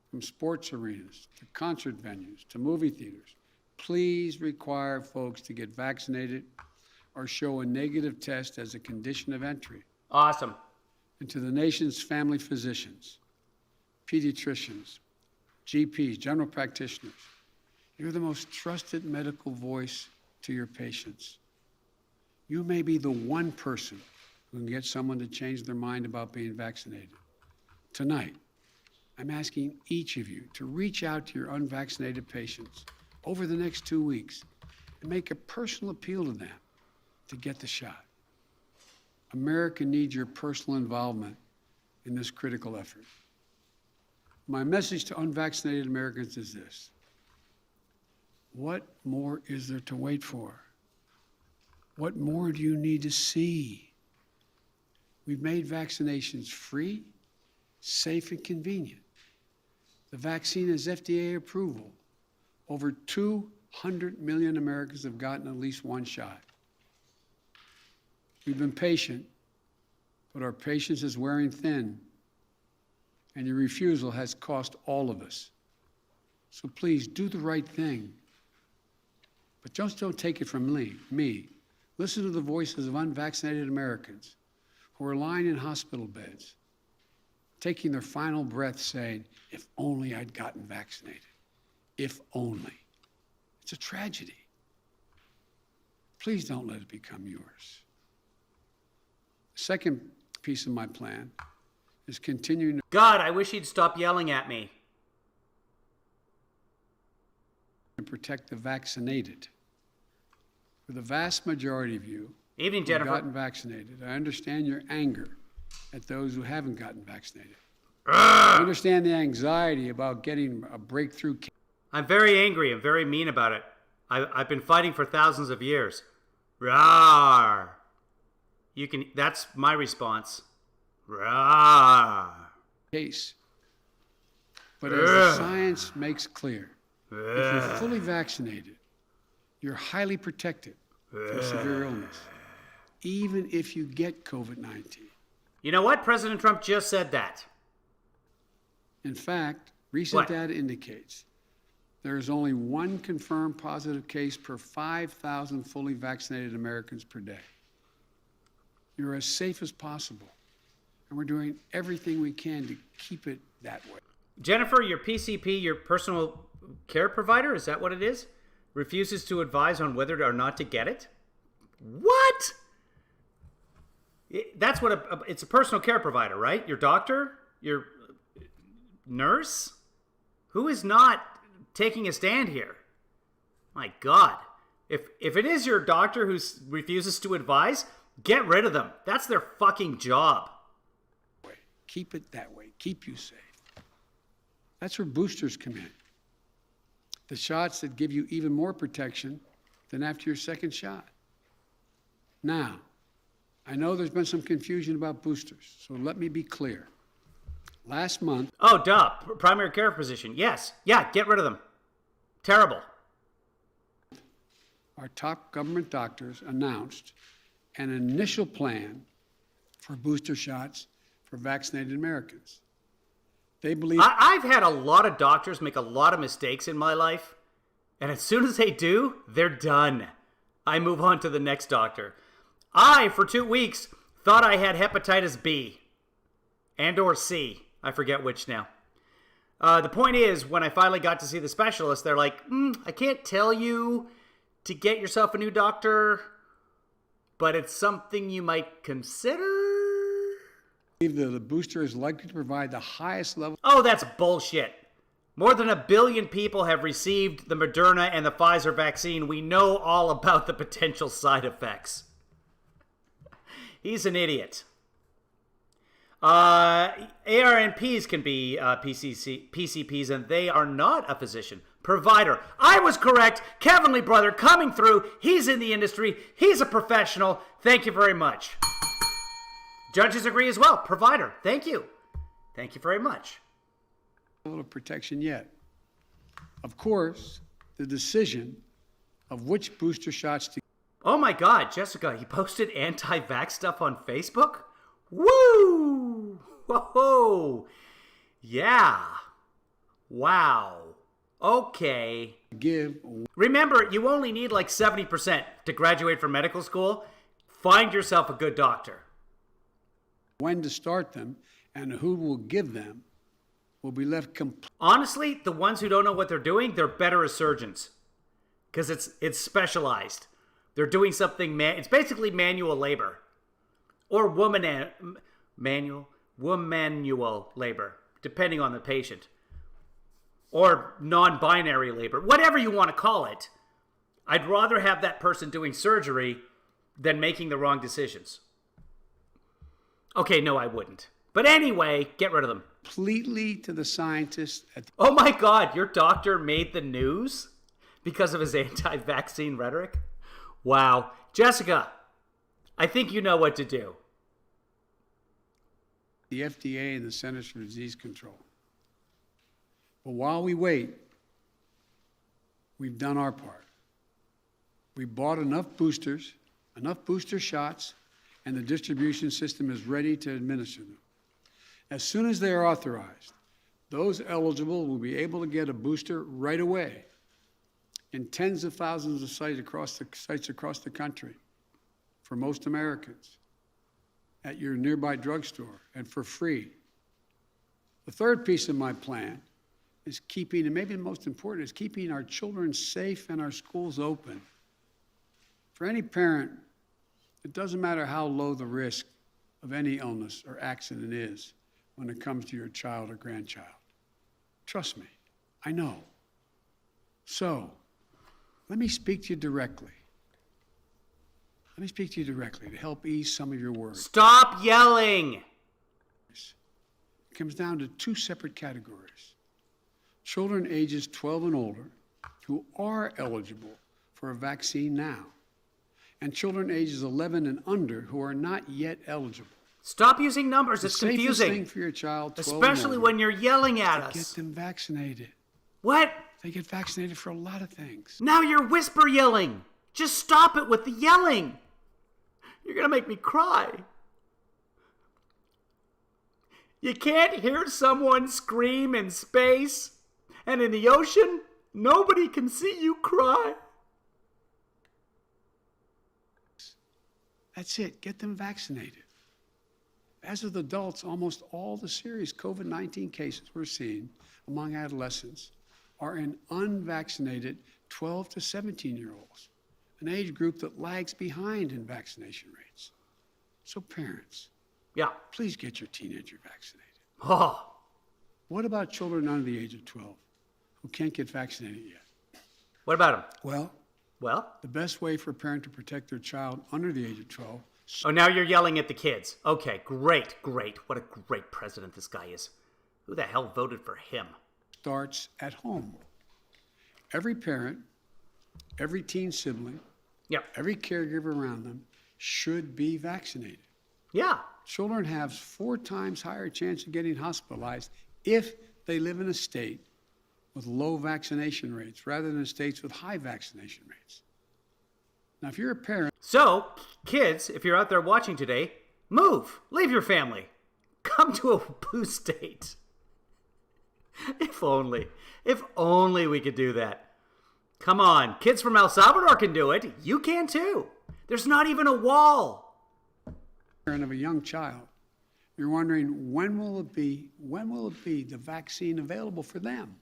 from sports arenas to concert venues to movie theaters. Please require folks to get vaccinated or show a negative test as a condition of entry. Awesome. And to the nation's family physicians, pediatricians, GPs, general practitioners, you're the most trusted medical voice to your patients. You may be the one person who can get someone to change their mind about being vaccinated. Tonight, I'm asking each of you to reach out to your unvaccinated patients over the next 2 weeks and make a personal appeal to them to get the shot. America needs your personal involvement in this critical effort. My message to unvaccinated Americans is this: what more is there to wait for? What more do you need to see? We've made vaccinations free, safe, and convenient. The vaccine has FDA approval. Over 200 million Americans have gotten at least one shot. We've been patient, but our patience is wearing thin, and your refusal has cost all of us. So please do the right thing. But just don't take it from me. Listen to the voices of unvaccinated Americans who are lying in hospital beds, taking their final breath saying, if only I'd gotten vaccinated. If only. It's a tragedy. Please don't let it become yours. The second piece of my plan is continuing God, I wish he'd stop yelling at me. to protect the vaccinated. For the vast majority of you Evening, who've Jennifer. gotten vaccinated, I understand your anger at those who haven't gotten vaccinated. I understand the anxiety about getting a breakthrough. I'm very angry and very mean about it. I've been fighting for thousands of years. Rawr. That's my response. Rawr. Case. But as the science makes clear, if you're fully vaccinated, you're highly protected from severe illness, even if you get COVID-19. You know what? President Trump just said that. In fact, recent What? data indicates there is only one confirmed positive case per 5,000 fully vaccinated Americans per day. You're as safe as possible, and we're doing everything we can to keep it that way. Jennifer, your PCP, your personal care provider, is that what it is? Refuses to advise on whether or not to get it? What? That's what it's a personal care provider, right? Your doctor? Your nurse? Who is not taking a stand here? My God. If it is your doctor who refuses to advise, get rid of them. That's their fucking job. Keep it that way. Keep you safe. That's where boosters come in. The shots that give you even more protection than after your second shot. Now, I know there's been some confusion about boosters, so let me be clear. Last month... Oh, duh. Primary care physician. Yes. Yeah, get rid of them. Terrible. Our top government doctors announced an initial plan for booster shots for vaccinated Americans. They believe... I've had a lot of doctors make a lot of mistakes in my life, and as soon as they do, they're done. I move on to the next doctor. I, for 2 weeks, thought I had hepatitis B and or C. I forget which now. The point is, when I finally got to see the specialist, they're like, I can't tell you to get yourself a new doctor, but it's something you might consider. The booster is likely to provide the highest level... Oh, that's bullshit. More than 1 billion people have received the Moderna and the Pfizer vaccine. We know all about the potential side effects. He's an idiot. ARNPs can be PCPs, and they are not a physician. Provider. I was correct. Kevin Lee brother coming through. He's in the industry. He's a professional. Thank you very much. Judges agree as well. Provider. Thank you. Thank you very much. Of protection yet. Of course, the decision of which booster shots to... Oh my God, Jessica, he posted anti-vax stuff on Facebook? Woo! Whoa! Yeah. Wow. Okay. Give. Remember, you only need like 70% to graduate from medical school. Find yourself a good doctor. When to start them and who will give them will be left Honestly, the ones who don't know what they're doing, they're better as surgeons. Because it's specialized. They're doing something, it's basically manual labor. Or manual labor, depending on the patient. Or non-binary labor, whatever you want to call it. I'd rather have that person doing surgery than making the wrong decisions. Okay, no, I wouldn't. But anyway, get rid of them. Completely to the scientists. Oh my God, your doctor made the news because of his anti-vaccine rhetoric? Wow. Jessica, I think you know what to do. The FDA and the Centers for Disease Control. But while we wait, we've done our part. We bought enough booster shots, and the distribution system is ready to administer them. As soon as they are authorized, those eligible will be able to get a booster right away in tens of thousands of sites across the country for most Americans at your nearby drugstore and for free. The third piece of my plan is keeping, and maybe the most important, is keeping our children safe and our schools open. For any parent, it doesn't matter how low the risk of any illness or accident is when it comes to your child or grandchild. Trust me, I know. So, let me speak to you directly. Let me speak to you directly to help ease some of your worries. Stop yelling! It comes down to two separate categories. Children ages 12 and older who are eligible for a vaccine now, and children ages 11 and under who are not yet eligible. Stop using numbers. It's the confusing. Safest thing for your child, 12 especially and when you're yelling at older, us. Get them vaccinated. What? They get vaccinated for a lot of things. Now you're whisper yelling. Just stop it with the yelling. You're going to make me cry. You can't hear someone scream in space, and in the ocean, nobody can see you cry. That's it. Get them vaccinated. As with adults, almost all the serious COVID-19 cases we're seeing among adolescents are in unvaccinated 12 to 17-year-olds, an age group that lags behind in vaccination rates. So parents, please get your teenager vaccinated. Oh. What about children under the age of 12 who can't get vaccinated yet? What about them? Well, Well? The best way for a parent to protect their child under the age of 12 Oh, now you're yelling at the kids. Okay, great. What a great president this guy is. Who the hell voted for him? starts at home. Every parent, every teen sibling, Yep. every caregiver around them should be vaccinated. Yeah. Children have 4 times higher chance of getting hospitalized if they live in a state with low vaccination rates rather than states with high vaccination rates. Now, if you're a parent, So, kids, if you're out there watching today, move. Leave your family. Come to a blue state. If only we could do that. Come on, kids from El Salvador can do it. You can too. There's not even a wall. parent of a young child, you're wondering when will it be the vaccine available for them?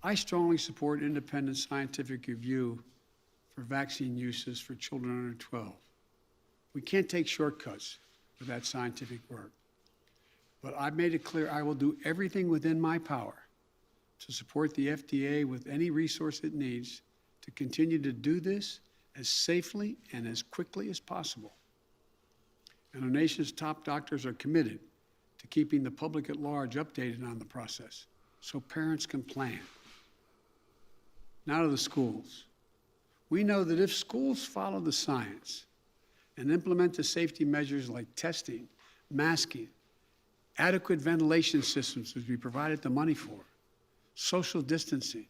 I strongly support independent scientific review for vaccine uses for children under 12. We can't take shortcuts with that scientific work. But I've made it clear I will do everything within my power to support the FDA with any resource it needs to continue to do this as safely and as quickly as possible. And our nation's top doctors are committed to keeping the public at large updated on the process so parents can plan. Now to the schools. We know that if schools follow the science and implement the safety measures like testing, masking, adequate ventilation systems, which we provided the money for, social distancing,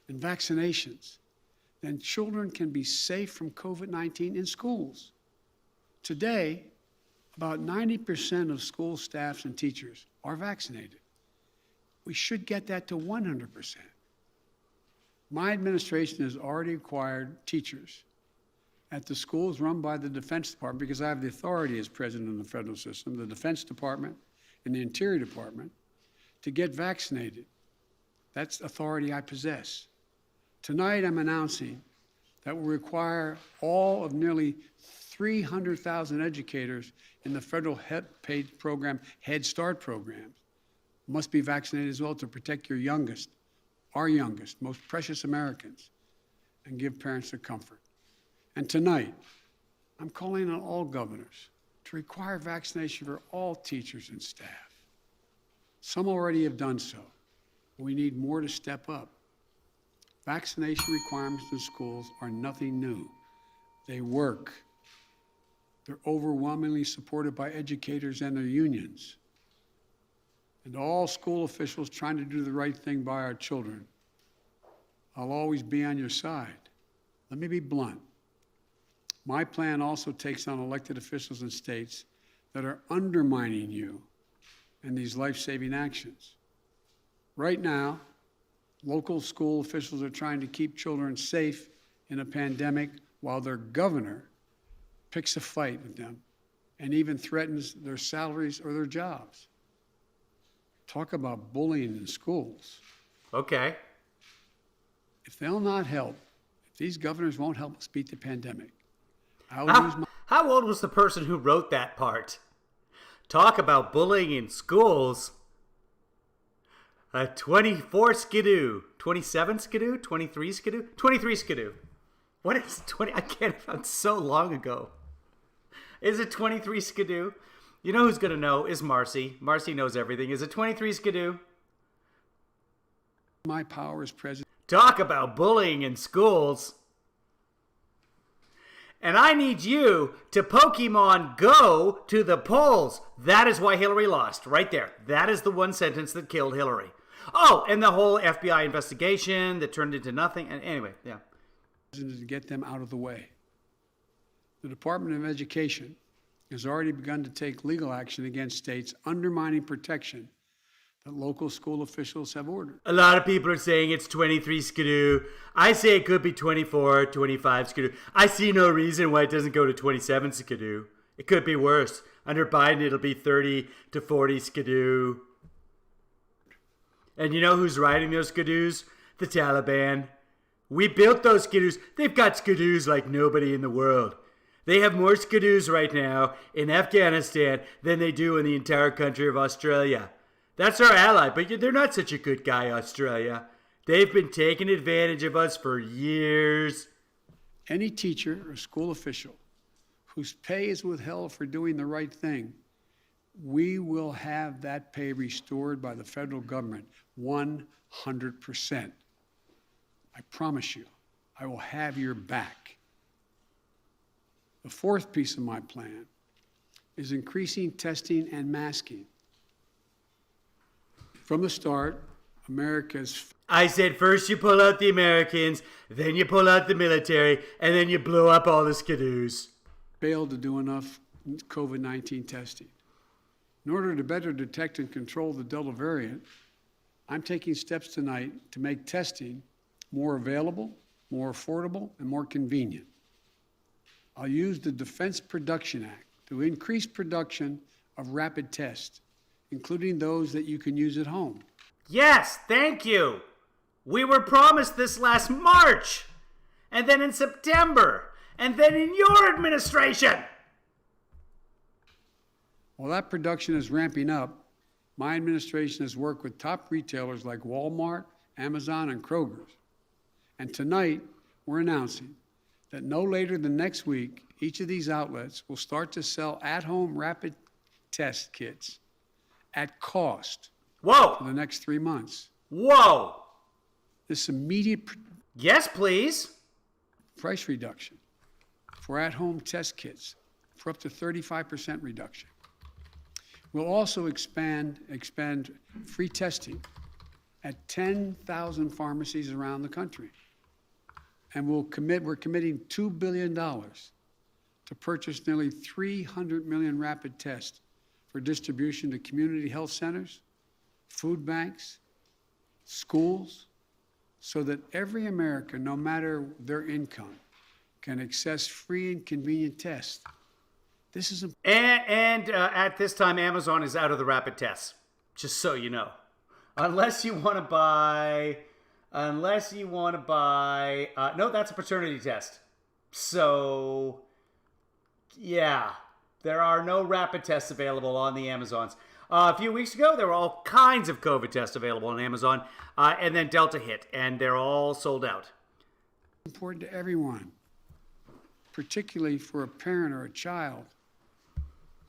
and vaccinations, then children can be safe from COVID-19 in schools. Today, about 90% of school staffs and teachers are vaccinated. We should get that to 100%. My administration has already required teachers at the schools run by the Defense Department, because I have the authority as president of the federal system, the Defense Department and the Interior Department, to get vaccinated. That's authority I possess. Tonight, I'm announcing that will require all of nearly 300,000 educators in the federal paid program, Head Start programs, must be vaccinated as well to protect your youngest, our youngest, most precious Americans, and give parents the comfort. And tonight, I'm calling on all governors to require vaccination for all teachers and staff. Some already have done so. We need more to step up. Vaccination requirements in schools are nothing new. They work. They're overwhelmingly supported by educators and their unions. And all school officials trying to do the right thing by our children, I'll always be on your side. Let me be blunt. My plan also takes on elected officials in states that are undermining you and these life-saving actions. Right now, local school officials are trying to keep children safe in a pandemic while their governor picks a fight with them and even threatens their salaries or their jobs. Talk about bullying in schools. Okay. If they'll not help, if these governors won't help us beat the pandemic, I'll use my... How old was the person who wrote that part? Talk about bullying in schools. 24 skidoo. 27 skidoo? 23 skidoo? 23 skidoo. What is 20? I can't, it's so long ago. Is it 23 skidoo? You know who's going to know is Marcy. Marcy knows everything. Is it 23 skidoo? My power as president. Talk about bullying in schools. And I need you to Pokemon Go to the polls. That is why Hillary lost. Right there. That is the one sentence that killed Hillary. Oh, and the whole FBI investigation that turned into nothing. And anyway, yeah. To get them out of the way. The Department of Education has already begun to take legal action against states undermining protection that local school officials have ordered. A lot of people are saying it's 23 skidoo. I say it could be 24, 25 skidoo. I see no reason why it doesn't go to 27 skidoo. It could be worse. Under Biden, it'll be 30 to 40 skidoo. And you know who's riding those skidoos? The Taliban. We built those skidoos. They've got skidoos like nobody in the world. They have more skidoos right now in Afghanistan than they do in the entire country of Australia. That's our ally, but they're not such a good guy, Australia. They've been taking advantage of us for years. Any teacher or school official whose pay is withheld for doing the right thing, we will have that pay restored by the federal government 100%. I promise you, I will have your back. The fourth piece of my plan is increasing testing and masking. From the start, America's I said first you pull out the Americans, then you pull out the military, and then you blow up all the skidoos. failed to do enough COVID-19 testing. In order to better detect and control the Delta variant, I'm taking steps tonight to make testing more available, more affordable, and more convenient. I'll use the Defense Production Act to increase production of rapid tests, including those that you can use at home. Yes, thank you. We were promised this last March, and then in September, and then in your administration. While that production is ramping up, my administration has worked with top retailers like Walmart, Amazon, and Kroger's. And tonight, we're announcing that no later than next week, each of these outlets will start to sell at-home rapid test kits at cost Whoa. for the next 3 months. Whoa. This immediate Yes, please. price reduction for at-home test kits for up to 35% reduction. We'll also expand free testing at 10,000 pharmacies around the country. And we're committing $2 billion to purchase nearly 300 million rapid tests for distribution to community health centers, food banks, schools, so that every American, no matter their income, can access free and convenient tests. This is And at this time, Amazon is out of the rapid tests, just so you know. Unless you want to buy, no, that's a paternity test. So, yeah, there are no rapid tests available on the Amazons. A few weeks ago, there were all kinds of COVID tests available on Amazon, and then Delta hit, and they're all sold out. important to everyone, particularly for a parent or a child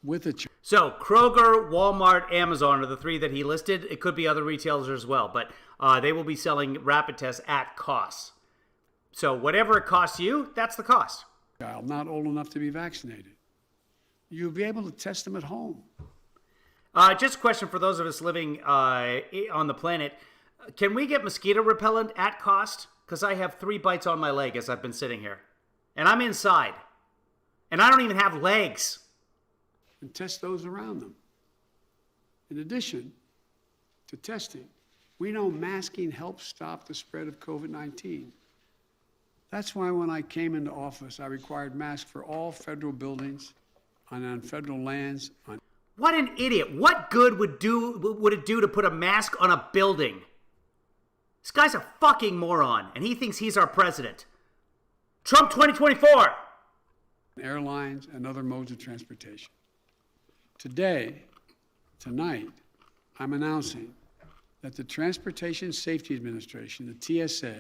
with a child. So Kroger, Walmart, Amazon are the three that he listed. It could be other retailers as well, but they will be selling rapid tests at cost. So whatever it costs you, that's the cost. Child not old enough to be vaccinated. You'll be able to test them at home. Just a question for those of us living on the planet. Can we get mosquito repellent at cost? Because I have 3 bites on my leg as I've been sitting here. And I'm inside. And I don't even have legs. And test those around them. In addition to testing, we know masking helps stop the spread of COVID-19. That's why when I came into office, I required masks for all federal buildings and on federal lands. What an idiot. What good would it do to put a mask on a building? This guy's a fucking moron, and he thinks he's our president. Trump 2024! Airlines and other modes of transportation. Tonight, I'm announcing that the Transportation Safety Administration, the TSA,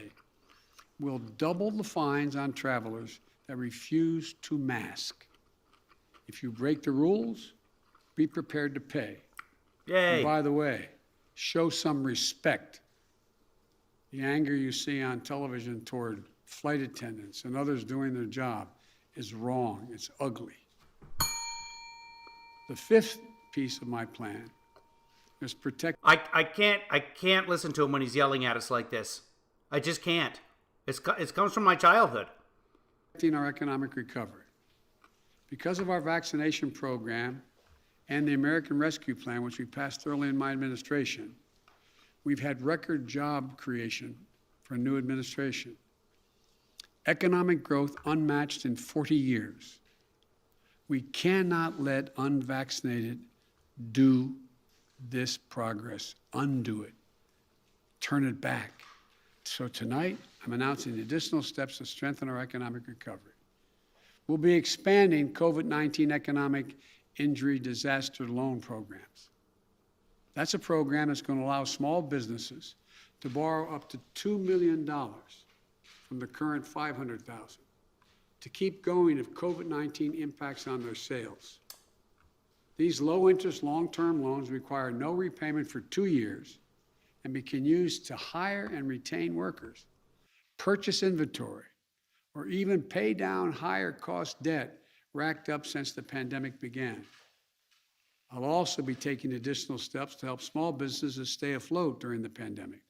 will double the fines on travelers that refuse to mask. If you break the rules, be prepared to pay. Yay. And by the way, show some respect. The anger you see on television toward flight attendants and others doing their job is wrong. It's ugly. The fifth piece of my plan is protect. I can't listen to him when he's yelling at us like this. I just can't. It comes from my childhood. Protecting our economic recovery. Because of our vaccination program and the American Rescue Plan, which we passed early in my administration, we've had record job creation for a new administration. Economic growth unmatched in 40 years. We cannot let unvaccinated do this progress, undo it, turn it back. So tonight, I'm announcing additional steps to strengthen our economic recovery. We'll be expanding COVID-19 economic injury disaster loan programs. That's a program that's going to allow small businesses to borrow up to $2 million from the current $500,000 to keep going if COVID-19 impacts on their sales. These low-interest, long-term loans require no repayment for 2 years and can be used to hire and retain workers, purchase inventory, or even pay down higher-cost debt racked up since the pandemic began. I'll also be taking additional steps to help small businesses stay afloat during the pandemic.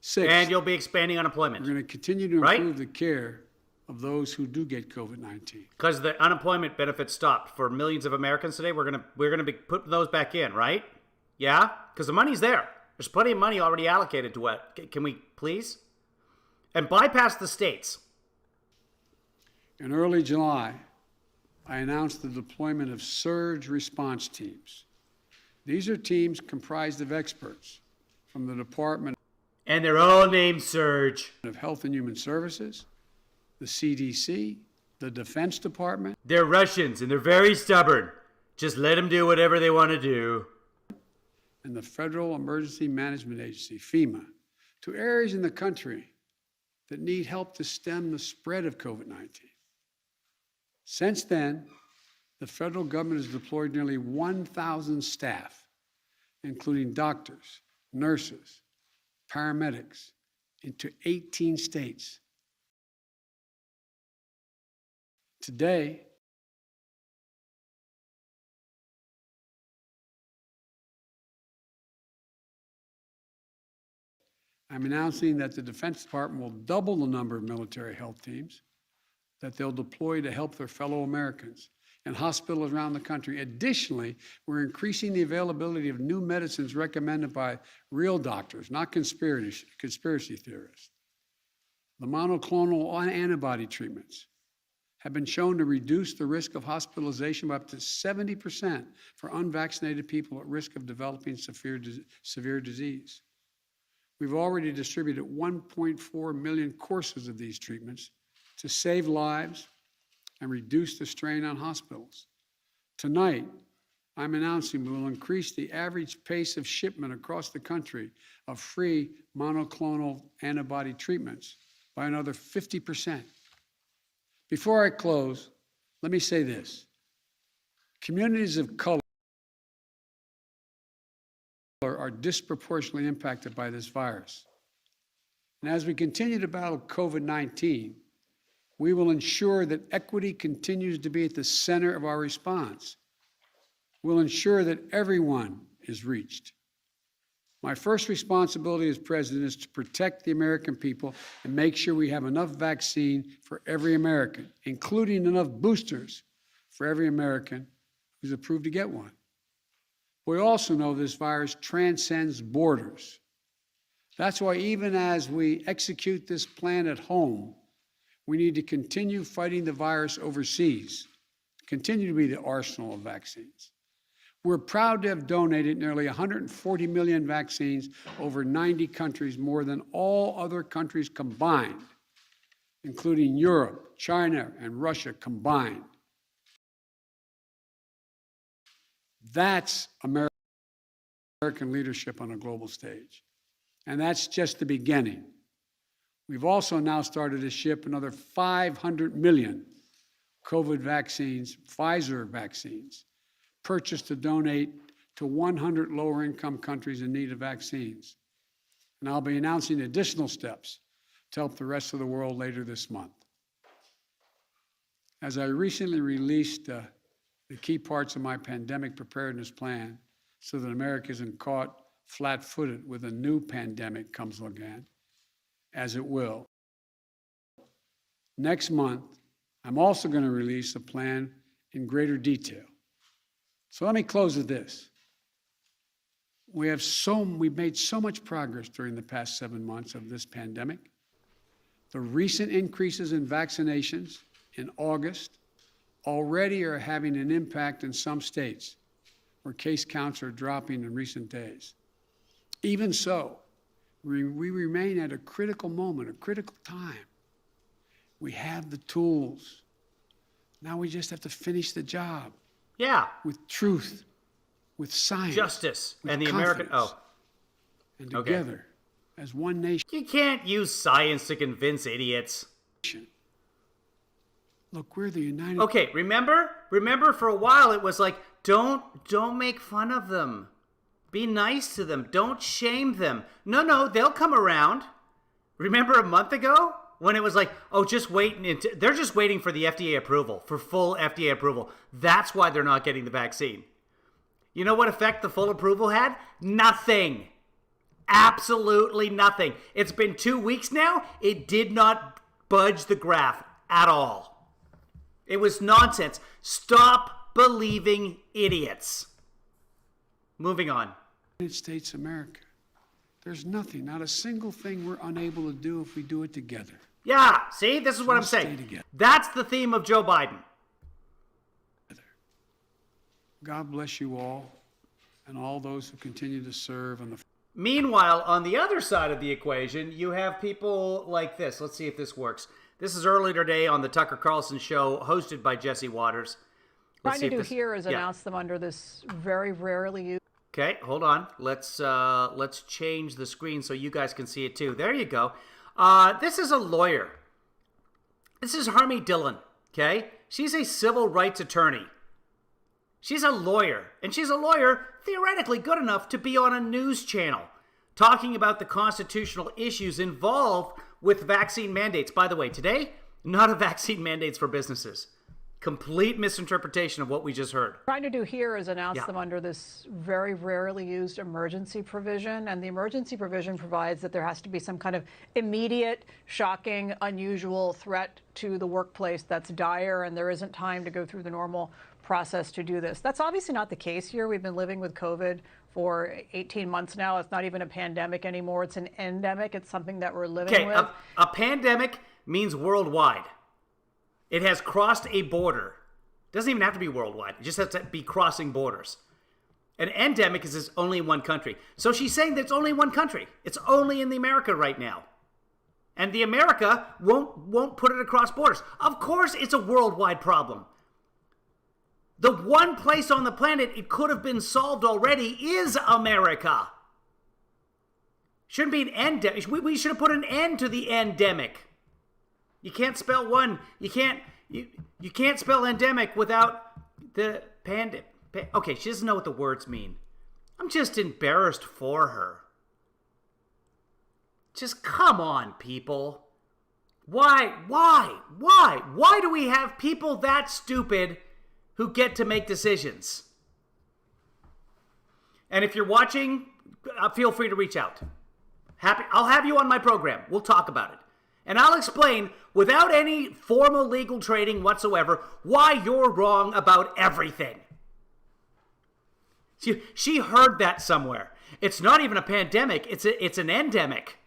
Sixth, And you'll be expanding unemployment. we're going to continue to improve the care of those who do get COVID-19. Because the unemployment benefits stopped for millions of Americans today. We're gonna be putting those back in, right? Yeah? Because the money's there. There's plenty of money already allocated to it. Can we please? And bypass the states. In early July, I announced the deployment of surge response teams. These are teams comprised of experts from the Department And they're all named Surge. of Health and Human Services, the CDC, the Defense Department, They're Russians, and they're very stubborn. Just let them do whatever they want to do. and the Federal Emergency Management Agency, FEMA, to areas in the country that need help to stem the spread of COVID-19. Since then, the federal government has deployed nearly 1,000 staff, including doctors, nurses, paramedics, into 18 states. Today, I'm announcing that the Defense Department will double the number of military health teams that they'll deploy to help their fellow Americans and hospitals around the country. Additionally, we're increasing the availability of new medicines recommended by real doctors, not conspiracy theorists. The monoclonal antibody treatments have been shown to reduce the risk of hospitalization by up to 70% for unvaccinated people at risk of developing severe disease. We've already distributed 1.4 million courses of these treatments to save lives and reduce the strain on hospitals. Tonight, I'm announcing we will increase the average pace of shipment across the country of free monoclonal antibody treatments by another 50%. Before I close, let me say this. Communities of color are disproportionately impacted by this virus. And as we continue to battle COVID-19, we will ensure that equity continues to be at the center of our response. We'll ensure that everyone is reached. My first responsibility as president is to protect the American people and make sure we have enough vaccine for every American, including enough boosters for every American who's approved to get one. We also know this virus transcends borders. That's why even as we execute this plan at home, we need to continue fighting the virus overseas, continue to be the arsenal of vaccines. We're proud to have donated nearly 140 million vaccines over 90 countries, more than all other countries combined, including Europe, China, and Russia combined. That's American leadership on a global stage. And that's just the beginning. We've also now started to ship another 500 million COVID vaccines, Pfizer vaccines, purchased to donate to 100 lower-income countries in need of vaccines. And I'll be announcing additional steps to help the rest of the world later this month. As I recently released the key parts of my pandemic preparedness plan so that America isn't caught flat-footed with a new pandemic comes again, as it will. Next month, I'm also going to release a plan in greater detail. So let me close with this. We've made so much progress during the past 7 months of this pandemic. The recent increases in vaccinations in August already are having an impact in some states where case counts are dropping in recent days. Even so, we remain at a critical moment, a critical time. We have the tools. Now we just have to finish the job. Yeah. With truth, with science. Justice. with And the American... confidence. and Okay. together as one nation. You can't use science to convince idiots. Look, we're the United Okay, remember for a while it was like, don't make fun of them. Be nice to them. Don't shame them. No, they'll come around. Remember a month ago when it was like, oh, just wait. They're just waiting for the FDA approval, for full FDA approval. That's why they're not getting the vaccine. You know what effect the full approval had? Nothing. Absolutely nothing. It's been 2 weeks now. It did not budge the graph at all. It was nonsense. Stop believing idiots. Moving on. United States of America. There's nothing, not a single thing we're unable to do if we do it together. Yeah, see? This is what I'm Stay saying. together. That's the theme of Joe Biden. God bless you all and all those who continue to serve on the Meanwhile, on the other side of the equation, you have people like this. Let's see if this works. This is earlier today on the Tucker Carlson show, hosted by Jesse Waters. Trying to do here is announce them under this very rarely used. Okay, hold on. Let's change the screen so you guys can see it too. There you go. This is a lawyer. This is Harmy Dillon. Okay, she's a civil rights attorney. She's a lawyer, and she's a lawyer theoretically good enough to be on a news channel talking about the constitutional issues involved with vaccine mandates. By the way, today, not a vaccine mandates for businesses. Complete misinterpretation of what we just heard. Trying to do here is announce them under this very rarely used emergency provision. And the emergency provision provides that there has to be some kind of immediate, shocking, unusual threat to the workplace that's dire, and there isn't time to go through the normal process to do this. That's obviously not the case here. We've been living with COVID for 18 months now. It's not even a pandemic anymore. It's an endemic. It's something that we're living with. A pandemic means worldwide. It has crossed a border. It doesn't even have to be worldwide. It just has to be crossing borders. An endemic is only in one country. So she's saying that it's only one country. It's only in the America right now. And the America won't put it across borders. Of course it's a worldwide problem. The one place on the planet it could have been solved already is America. Shouldn't be an endemic. We should have put an end to the endemic. You can't spell one. You can't spell endemic without the pandemic. Okay, she doesn't know what the words mean. I'm just embarrassed for her. Just come on, people. Why do we have people that stupid who get to make decisions? And if you're watching, feel free to reach out. I'll have you on my program. We'll talk about it. And I'll explain, without any formal legal training whatsoever, why you're wrong about everything. She heard that somewhere. It's not even a pandemic. It's an endemic.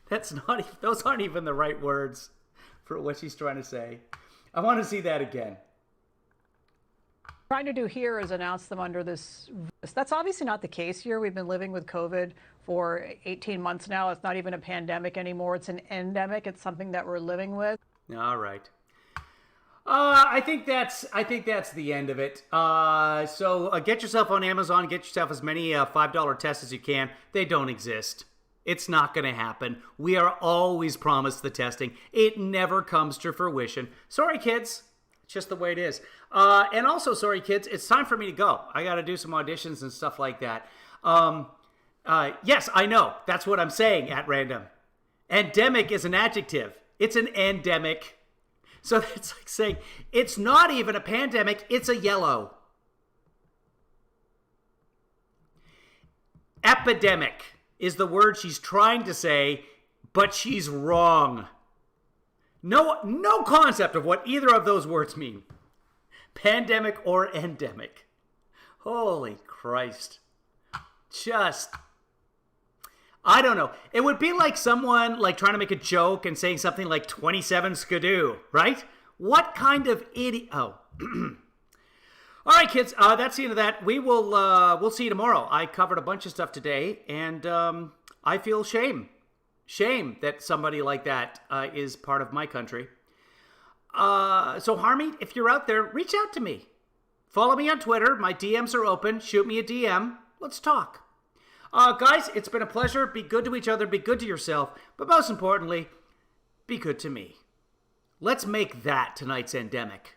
Those aren't even the right words for what she's trying to say. I want to see that again. Trying to do here is announce them under this. That's obviously not the case here. We've been living with COVID for 18 months now. It's not even a pandemic anymore. It's an endemic. It's something that we're living with. All right. I think that's the end of it. So get yourself on Amazon. Get yourself as many $5 tests as you can. They don't exist. It's not going to happen. We are always promised the testing. It never comes to fruition. Sorry, kids. It's just the way it is. And also, sorry, kids, it's time for me to go. I got to do some auditions and stuff like that. Yes, I know. That's what I'm saying at random. Endemic is an adjective. It's an endemic. So it's like saying it's not even a pandemic. It's a yellow. Epidemic is the word she's trying to say, but she's wrong. No concept of what either of those words mean. Pandemic or endemic. Holy Christ. I don't know. It would be like someone trying to make a joke and saying something like 27 skidoo, right? What kind of idiot? Oh. All right, kids. That's the end of that. We'll see you tomorrow. I covered a bunch of stuff today, and I feel shame that somebody like that is part of my country. So Harmy, if you're out there, reach out to me. Follow me on Twitter. My DMs are open. Shoot me a DM. Let's talk. Guys, it's been a pleasure. Be good to each other. Be good to yourself. But most importantly, be good to me. Let's make that tonight's endemic.